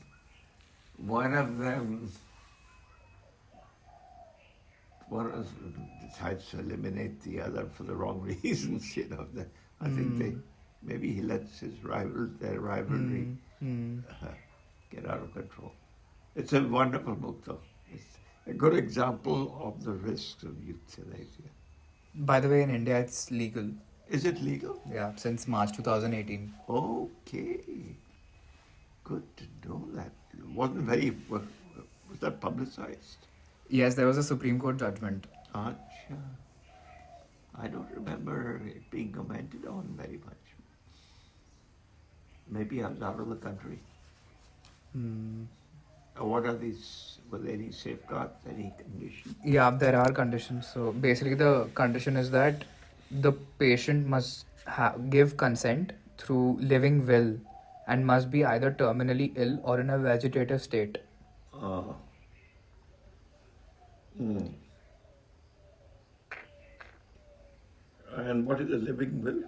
decides to eliminate the other for the wrong reasons. I think maybe he lets their rivalry get out of control. It's a wonderful book, though. It's a good example of the risks of euthanasia. By the way, in India, it's legal. Is it legal? Yeah, since March 2018. Okay. Good to know that. Was that publicized? Yes, there was a Supreme Court judgment. Acha. I don't remember it being commented on very much. Maybe I was out of the country. What are these? Were there any safeguards, any conditions? Yeah, there are conditions. So basically, the condition is that the patient must give consent through living will and must be either terminally ill or in a vegetative state. And what is a living will?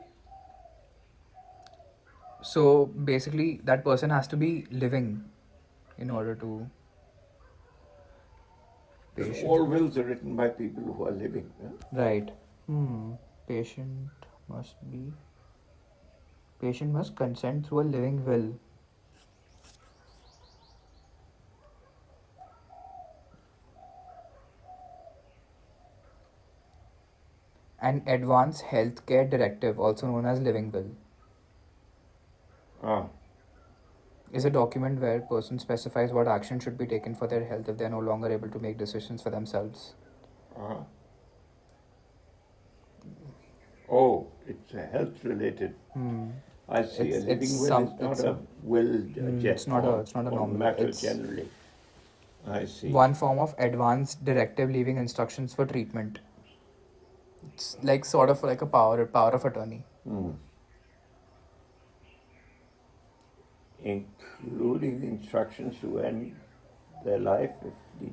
So basically, that person has to be living in order to. All wills are written by people who are living. Yeah? Right. Patient must consent through a living will. An advance healthcare directive, also known as living will, is a document where a person specifies what action should be taken for their health if they are no longer able to make decisions for themselves. Oh, it's a health-related. I see. A living will is not a will. It's not a normal matter generally. I see. One form of advance directive leaving instructions for treatment. It's like sort of like a power of attorney. Including instructions to end their life if the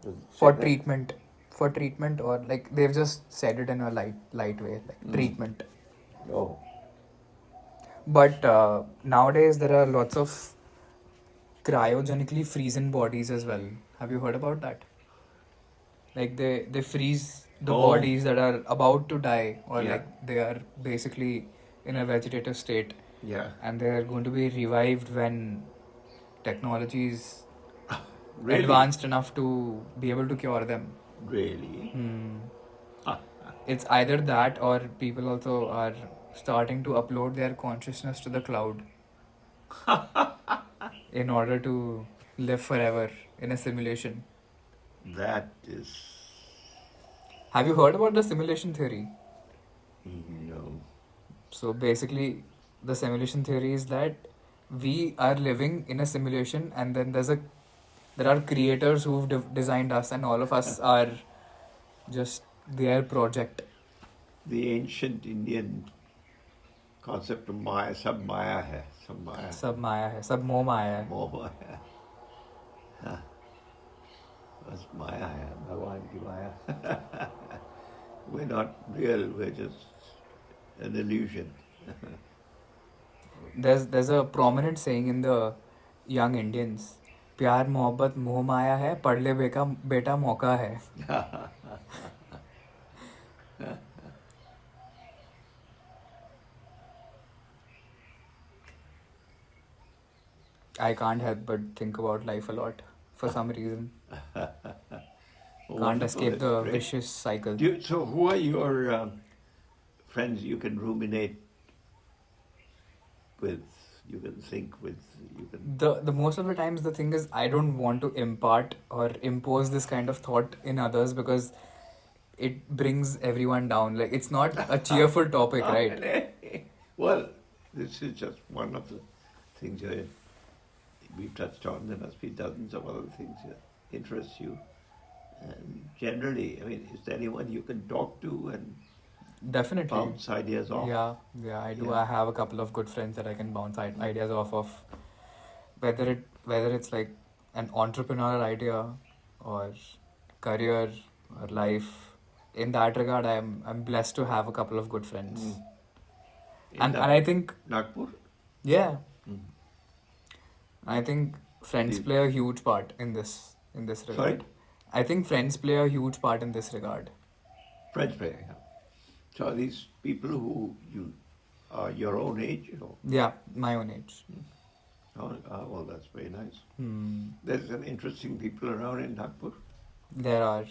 does it say For that? treatment, or like they've just said it in a light way, like treatment. Oh, But nowadays there are lots of cryogenically frozen bodies as well. Have you heard about that? Like they freeze the Oh. bodies that are about to die, or Yeah. like they are basically in a vegetative state, yeah. and they are going to be revived when technology is Really? advanced enough to be able to cure them. Really? It's either that, or people also are starting to upload their consciousness to the cloud in order to live forever in a simulation. That is Have you heard about the simulation theory? no. So basically, the simulation theory is that we are living in a simulation, and then there are creators who've designed us, and all of us are just their project. The ancient Indian concept of Maya, sab Maya hai, sab Maya, सब माया है, सब मोह माया है. मोह Maya. हाँ, बस Maya है, भगवान की Maya. We're not real, we're just an illusion. There's a prominent saying in the young Indians, प्यार मोहब्बत मोह माया है, पढ़ ले बेटा मौका है. I can't help but think about life a lot for some reason. Can't Wonderful, escape that's the great. vicious cycle. So who are your friends you can ruminate with, you can think with, you can... The most of the times the thing is, I don't want to impart or impose this kind of thought in others, because it brings everyone down. Like, it's not a cheerful topic, right? Well, this is just one of the things we've touched on. There must be dozens of other things that interest you. And generally, I mean, is there anyone you can talk to and Definitely. bounce ideas off? Yeah, I do. Yeah. I have a couple of good friends that I can bounce ideas off of. Whether it's like an entrepreneurial idea or career or life. In that regard, I'm blessed to have a couple of good friends. And I think, Nagpur? yeah, I think friends The- play a huge part in this regard. Sorry? I think friends play a huge part in this regard. French player, yeah. So are these people who you are your own age? Or? Yeah, my own age. Oh, well, that's very nice. Hmm. There's some interesting people around in Nagpur. There are.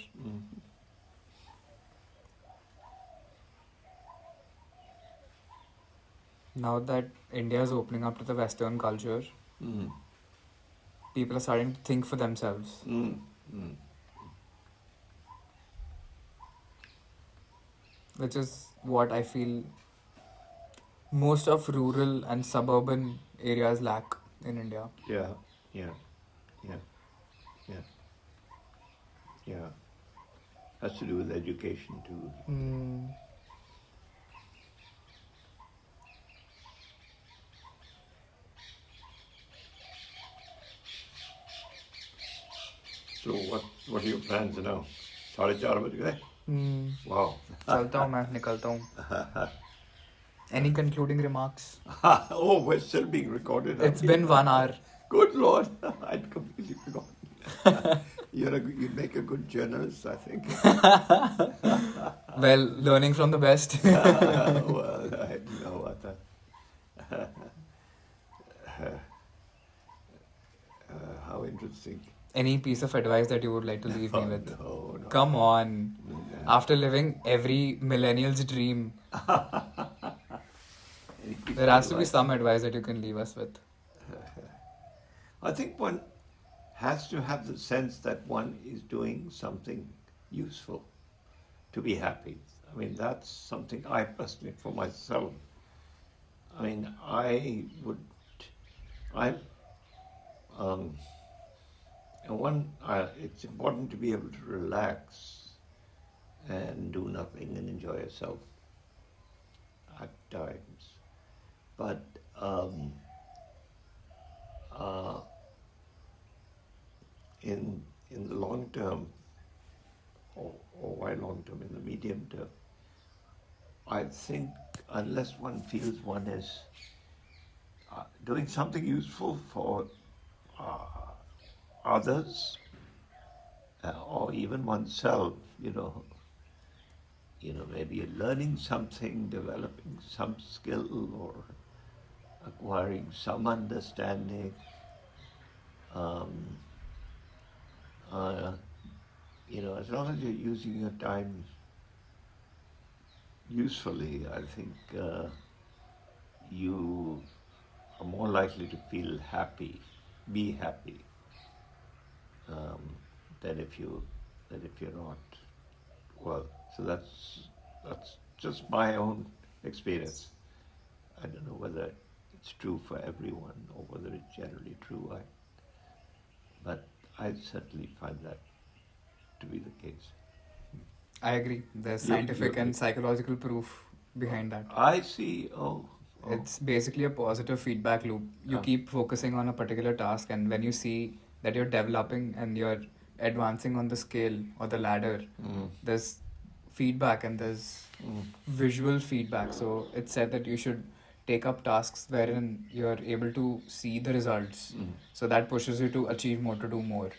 Now that India is opening up to the Western culture, people are starting to think for themselves. Which is what I feel most of rural and suburban areas lack in India. Yeah. Has to do with education too. So what are your plans now? 4:30 बज गए? Wow. चलता हूँ मैं, निकलता हूँ. Any concluding remarks? Oh, we're still being recorded. It's been 1 hour. Good Lord, I'd completely forgotten. You'd make a good journalist, I think. Well, learning from the best. Well, I don't know about that. How interesting. Any piece of advice that you would like to leave me with? No. Come on. After living every millennial's dream, there has to be some advice that you can leave us with. I think one has to have the sense that one is doing something useful to be happy. I mean, that's something I personally, for myself, I mean, it's important to be able to relax and do nothing and enjoy yourself at times. But uh, in the long term, or why long term, in the medium term, I think unless one feels one is doing something useful for others or even oneself, maybe you're learning something, developing some skill, or acquiring some understanding. As long as you're using your time usefully, I think you are more likely to feel happy, be happy, than if you're not. Well, so that's just my own experience. I don't know whether it's true for everyone or whether it's generally true. But I certainly find that to be the case. I agree. There's scientific and psychological proof behind that. I see. Oh. It's basically a positive feedback loop. You keep focusing on a particular task, and when you see that you're developing and you're advancing on the scale or the ladder, there's feedback and there's visual feedback. So it's said that you should take up tasks wherein you're able to see the results. So that pushes you to achieve more, to do more.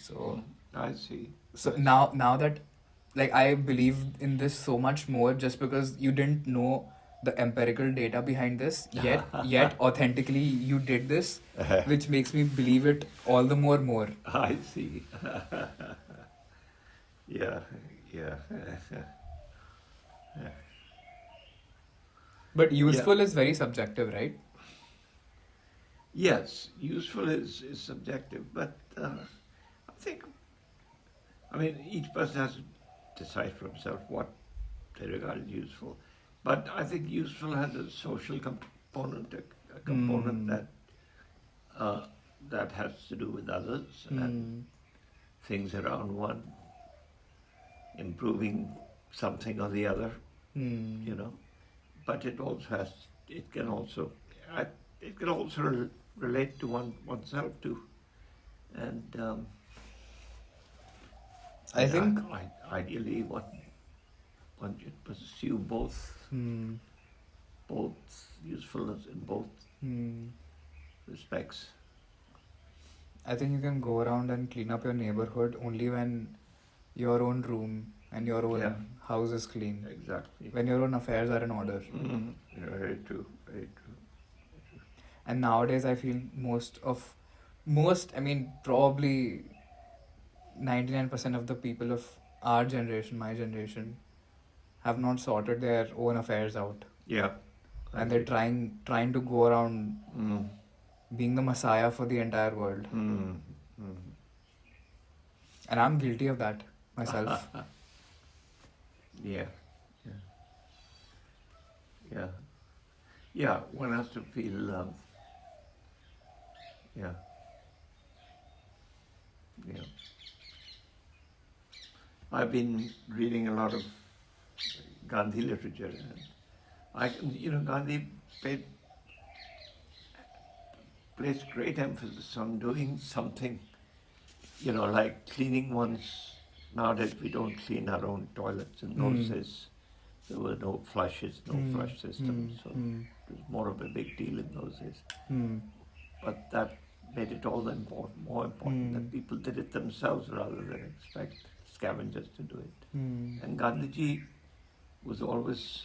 So I see. So now that, like, I believe in this so much more just because you didn't know the empirical data behind this yet authentically you did this, which makes me believe it all the more. I see. Yeah. But useful is very subjective, right? Yes, useful is subjective, but I mean, each person has to decide for himself what they regard as useful. But I think useful has a social component, a component that has to do with others and things around one, improving something or the other, But it can also relate to oneself too, and I think ideally one should pursue both usefulness in both respects. I think you can go around and clean up your neighborhood only when your own room and your own house is clean. Exactly. When your own affairs are in order. Very true. And nowadays I feel probably 99% of the people of our generation, my generation, have not sorted their own affairs out. Yeah. And they're trying to go around being the messiah for the entire world. And I'm guilty of that myself. Yeah, one has to feel, I've been reading a lot of Gandhi literature, and Gandhi placed great emphasis on doing something, like cleaning nowadays we don't clean our own toilets. In those days, there were no flushes, no flush systems, so it was more of a big deal in those days. But that made it all the more important that people did it themselves rather than expect scavengers to do it. And Gandhiji was always,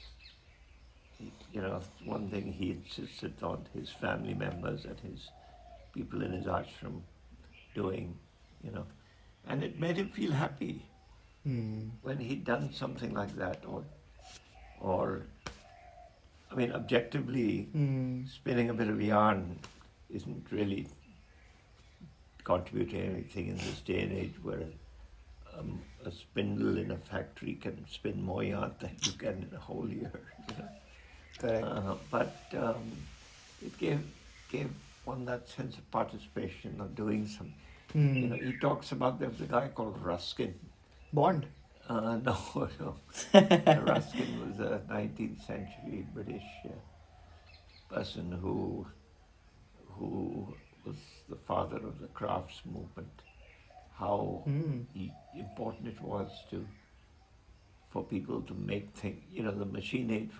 one thing he insisted on his family members and his people in his ashram doing, and it made him feel happy when he'd done something like that, or objectively, spinning a bit of yarn isn't really contributing anything in this day and age where a spindle in a factory can spin more yarn than you can in a whole year. Correct. But it gave one that sense of participation, of doing some. He talks about, there was a guy called Ruskin. Bond. No, no. Ruskin was a 19th century British person who was the father of the crafts movement. How important it was for people to make things. You know, the machine age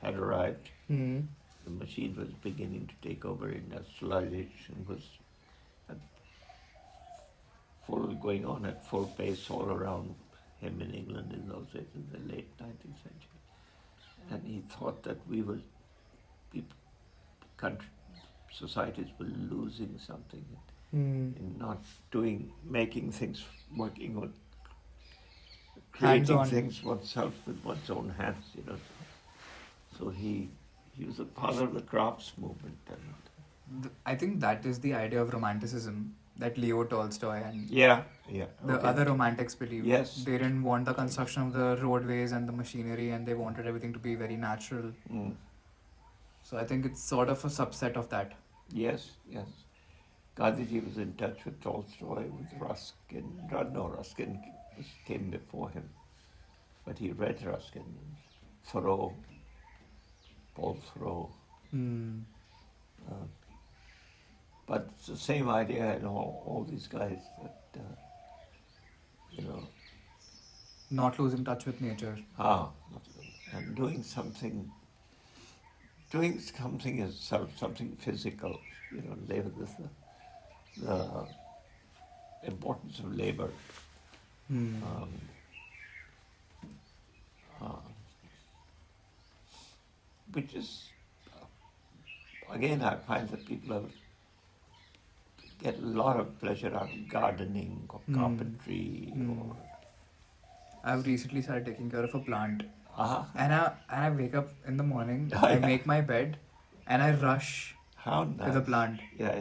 had arrived. The machine was beginning to take over. Industrialization was at going on at full pace all around him in England in those days, in the late 19th century. And he thought that societies were losing something in not making things, working on creating Hands-on. things oneself with one's own hands, you know. So he was the father of the crafts movement. And I think that is the idea of romanticism that Leo Tolstoy and the other romantics believed. Yes. They didn't want the construction of the roadways and the machinery, and they wanted everything to be very natural. So I think it's sort of a subset of that. Yes. Gandhiji was in touch with Tolstoy, with Ruskin. No, Ruskin came before him, but he read Ruskin, Thoreau, Paul Thoreau. But it's the same idea in all these guys that, Not losing touch with nature. and doing something itself, something physical, you know, the importance of labor. Which is, again, I find that people get a lot of pleasure out of gardening or carpentry. Or, I've recently started taking care of a plant. uh-huh. And I wake up in the morning, I make my bed, and I rush How nice. to the plant. Yeah.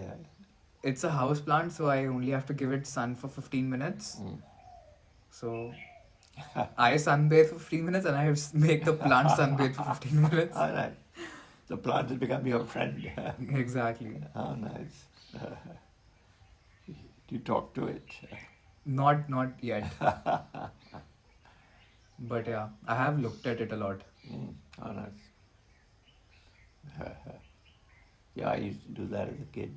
It's a house plant, so I only have to give it sun for 15 minutes. So I sunbathe for 15 minutes and I make the plant sunbathe for 15 minutes. All right. The plant has become your friend. Exactly. How nice. Do you talk to it? Not yet. But yeah, I have looked at it a lot. How nice. Yeah, I used to do that as a kid.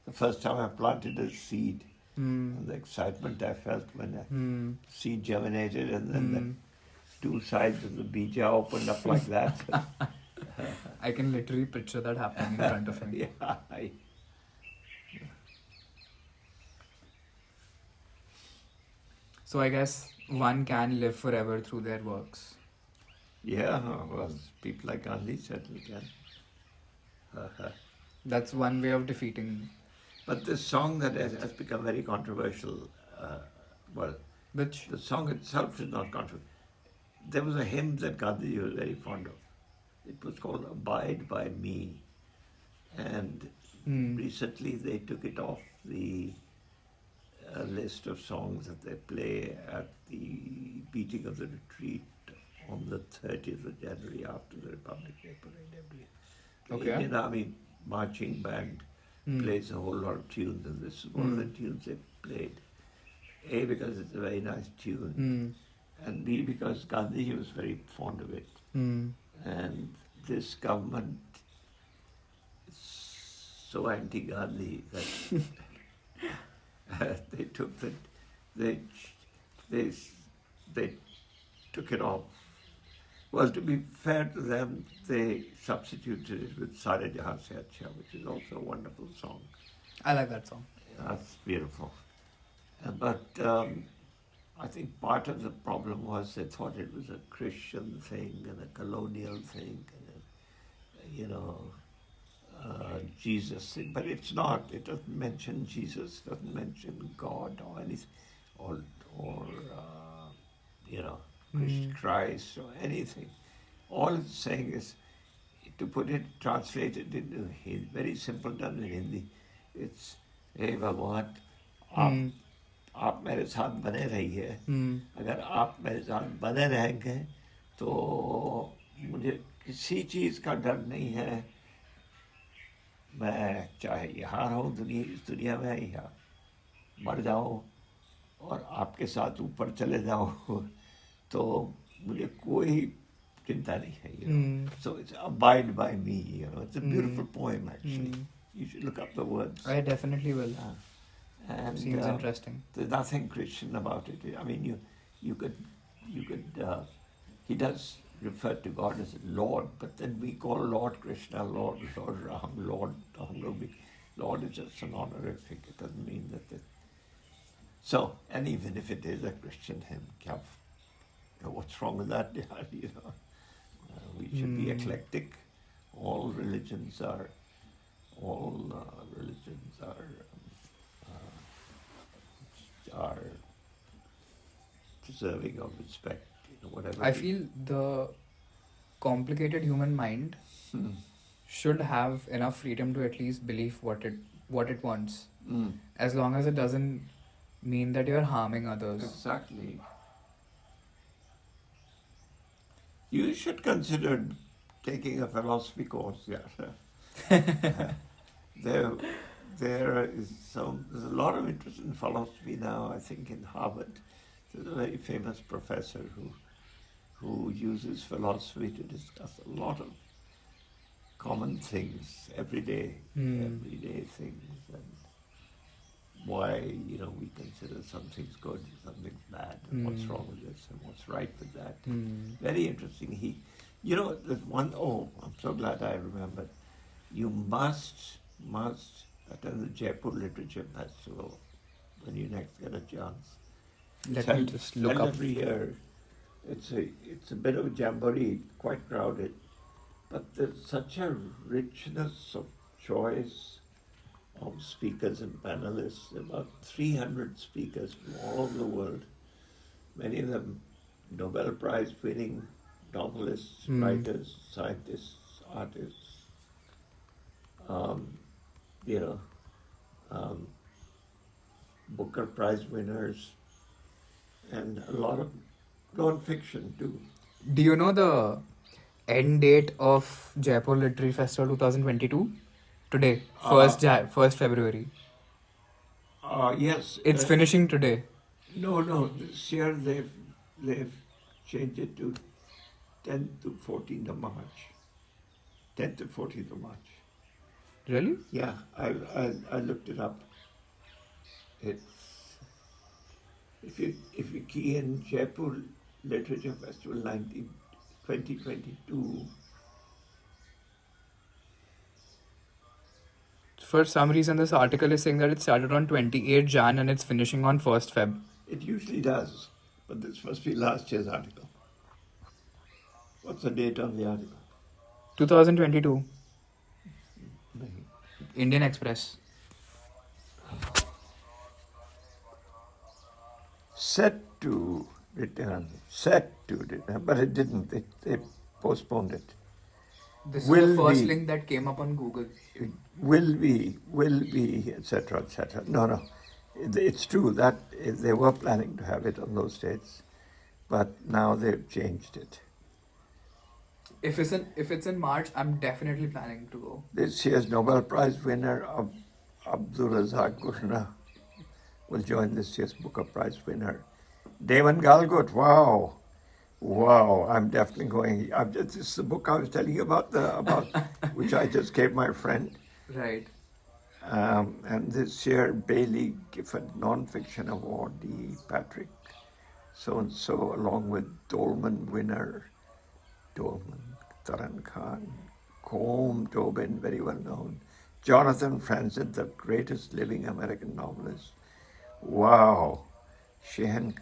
The first time I planted a seed, and the excitement I felt when the seed germinated and then the two sides of the bija opened up like that. I can literally picture that happening in front of me. Yeah. So I guess one can live forever through their works. Yeah, well, people like Gandhi certainly can. That's one way of defeating. But this song that has become very controversial, Which? the song itself is not controversial. There was a hymn that Gandhi was very fond of. It was called Abide by Me. And recently they took it off the list of songs that they play at the beating of the retreat on the 30th of January after the Republic Day parade every year. The Okay. Indian Army marching band plays a whole lot of tunes, and this is one of the tunes they played. A, because it's a very nice tune, and B, because Gandhi was very fond of it. And this government is so anti-Gandhi that they took took it off. Well, to be fair to them, they substituted it with Sare Jahan Se Acha, which is also a wonderful song. I like that song. That's beautiful. But I think part of the problem was they thought it was a Christian thing and a colonial thing, and Jesus thing. But it's not. It doesn't mention Jesus, doesn't mention God or anything, or Christ or anything. All it's saying is, to put it, translate it into very simple terms in Hindi, it's, hey Bhagwan, आप मेरे साथ बने रहिए, अगर आप मेरे साथ बने रहेंगे तो मुझे किसी चीज़ का डर नहीं है, मैं चाहे यहाँ रहूँ इस दुनिया में या मर जाऊँ और आपके साथ ऊपर चले जाऊँ, तो मुझे कोई चिंता नहीं है, you know. So it's abide by me, you know. It's a beautiful poem, actually. You should look up the words. I definitely will. And Seems interesting. there's nothing Christian about it. I mean, you could, he does refer to God as Lord, but then we call Lord Krishna, Lord Ram, Lord, Lord is just an honorific. It doesn't mean that. So, and even if it is a Christian hymn, what's wrong with that? You know, we should be eclectic. All religions are deserving of respect, you know, whatever. I feel the complicated human mind should have enough freedom to at least believe what it wants, as long as it doesn't mean that you're harming others. Exactly. You should consider taking a philosophy course. Yeah. There's a lot of interest in philosophy now. I think in Harvard, there's a very famous professor who uses philosophy to discuss a lot of common things, everyday things, and why, you know, we consider something's good, something's bad, and what's wrong with this, and what's right with that. Very interesting. There's one. Oh, I'm so glad I remembered. You must attend the Jaipur Literature Festival when you next get a chance. Let me just look up. Every year. It's a bit of a jamboree, quite crowded, but there's such a richness of choice of speakers and panelists. About 300 speakers from all over the world, many of them Nobel Prize winning novelists, writers, scientists, artists, Booker Prize winners, and a lot of non-fiction too. Do you know the end date of Jaipur Literary Festival 2022? Today, 1st February. Yes. It's finishing today. No. This year they've changed it to 10th to 14th of March. 10th to 14th of March. Really? Yeah, I looked it up. It's if you key in Jaipur Literature Festival 2022. For some reason, this article is saying that it started on 28 Jan and it's finishing on 1st Feb. It usually does, but this must be last year's article. What's the date on the article? 2022. Indian Express. Set to return, but it didn't. They postponed it. This is the first link that came up on Google. Will be, etc., etc. No. It's true that they were planning to have it on those dates, but now they've changed it. If it's in March, I'm definitely planning to go. This year's Nobel Prize winner Abdul Razak Gurnah will join this year's Booker Prize winner Damon Galgut. Wow! I'm definitely going. This is the book I was telling you about which I just gave my friend. Right. And this year Bailey Gifford Non-Fiction Awardee Patrick so-and-so, along with Dolman winner Taran Khan, Colm Tobin, very well known, Jonathan Franzen, the greatest living American novelist. Wow. Shehan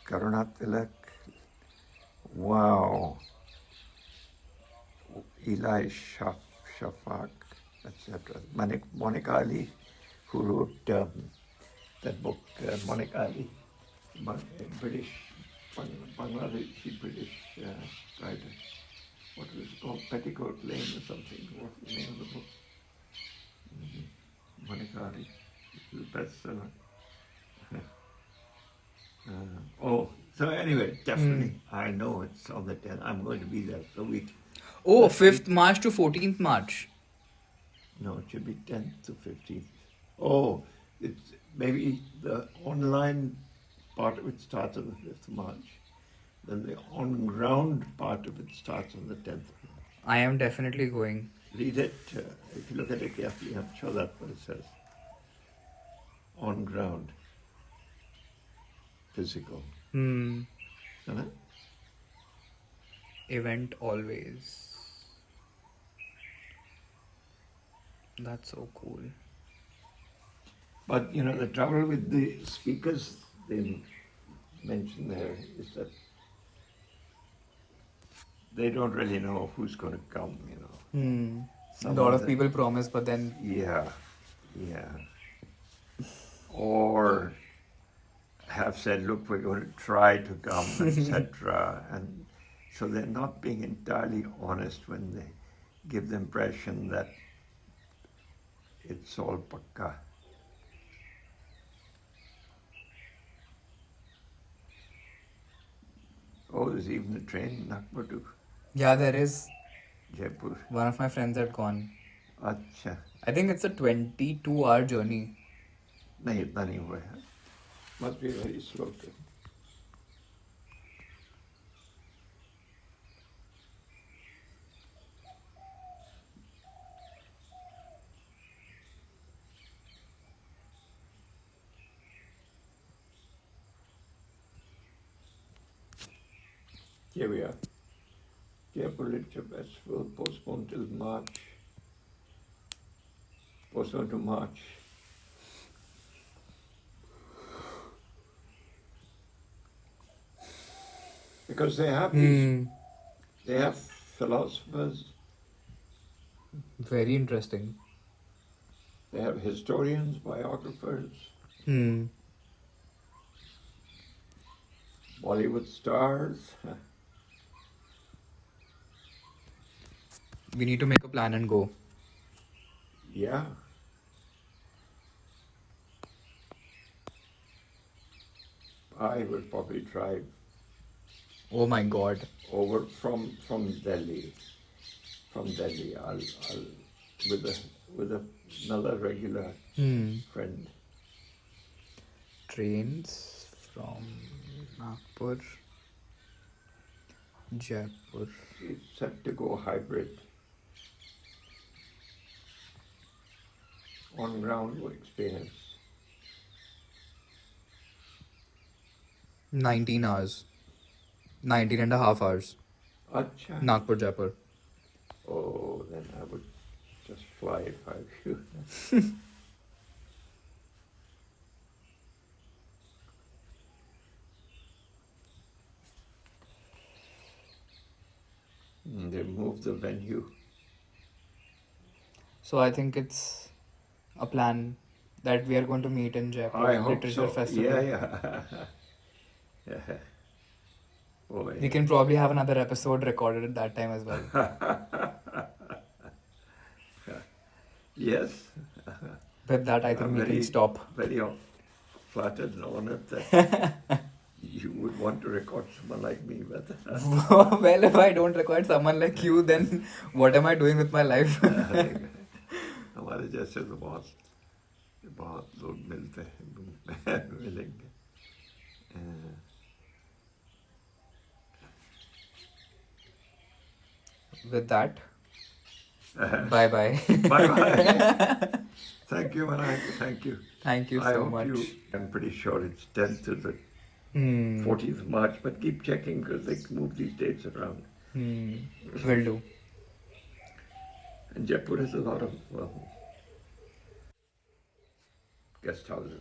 Karunatilak. Wow. Eli Shafak, etc. Monica Ali, who wrote that book, Monica Ali, British, Bangladeshi British writer. What was it called? Petticoat Lane or something. What was the name of the book? Monica Ali, the bestseller. So anyway, definitely, I know it's on the 10th. I'm going to be there. So 5th March to 14th March. No, it should be 10th to 15th. Oh, it's maybe the online part of it starts on the 5th of March, Then the on-ground part of it starts on the 10th. I am definitely going. Read it. If you look at it carefully, I'm sure that's what it says. On-ground. Physical. Hmm. Huh? Event always. That's so cool. But, the trouble with the speakers they mentioned there is that they don't really know who's going to come, Hmm. A Some lot of of the- people promise, but then Yeah. Or have said, look, we're going to try to come, etc. And so they're not being entirely honest when they give the impression that it's all pakka. Oh, there's even a train in Nagpur to yeah, there is. Jaipur. One of my friends had gone. Acha. I think it's a 22-hour journey. Nahi, itna nahi hua hai. Must be a very slow train. Here we are. Jaipur Literature Festival postponed till March. Postponed to March. Because they have these, they have philosophers, Very interesting. they have historians, biographers, Hmm. Bollywood stars. We need to make a plan and go. Yeah. I will probably drive Oh my god. over from Delhi. From Delhi, I'll with another regular friend. Trains from Nagpur, Jaipur. It's set to go hybrid. On ground experience. 19 hours. 19 and a half hours. Acha. Nagpur, Jaipur. Oh, then I would just fly if I were you. They moved the venue. So I think it's a plan that we are going to meet in Jaipur I hope Literature so. Festival. Yeah. Yeah. Oh, We can probably have another episode recorded at that time as well. Yes. With that, I think I'm we very- can stop. Very flattered and honored that you would want to record someone like me. But Well, if I don't record someone like you, then what am I doing with my life? हमारे जैसे तो बहुत लोग मिलते हैं मिलेंगे. With that, bye bye. Bye bye. Thank you, Manank. Thank you. Thank you I so hope much. I'm pretty sure it's 10th to the 14th March, but keep checking because they move these dates around. Will do. And Jaipur has a lot of guest houses.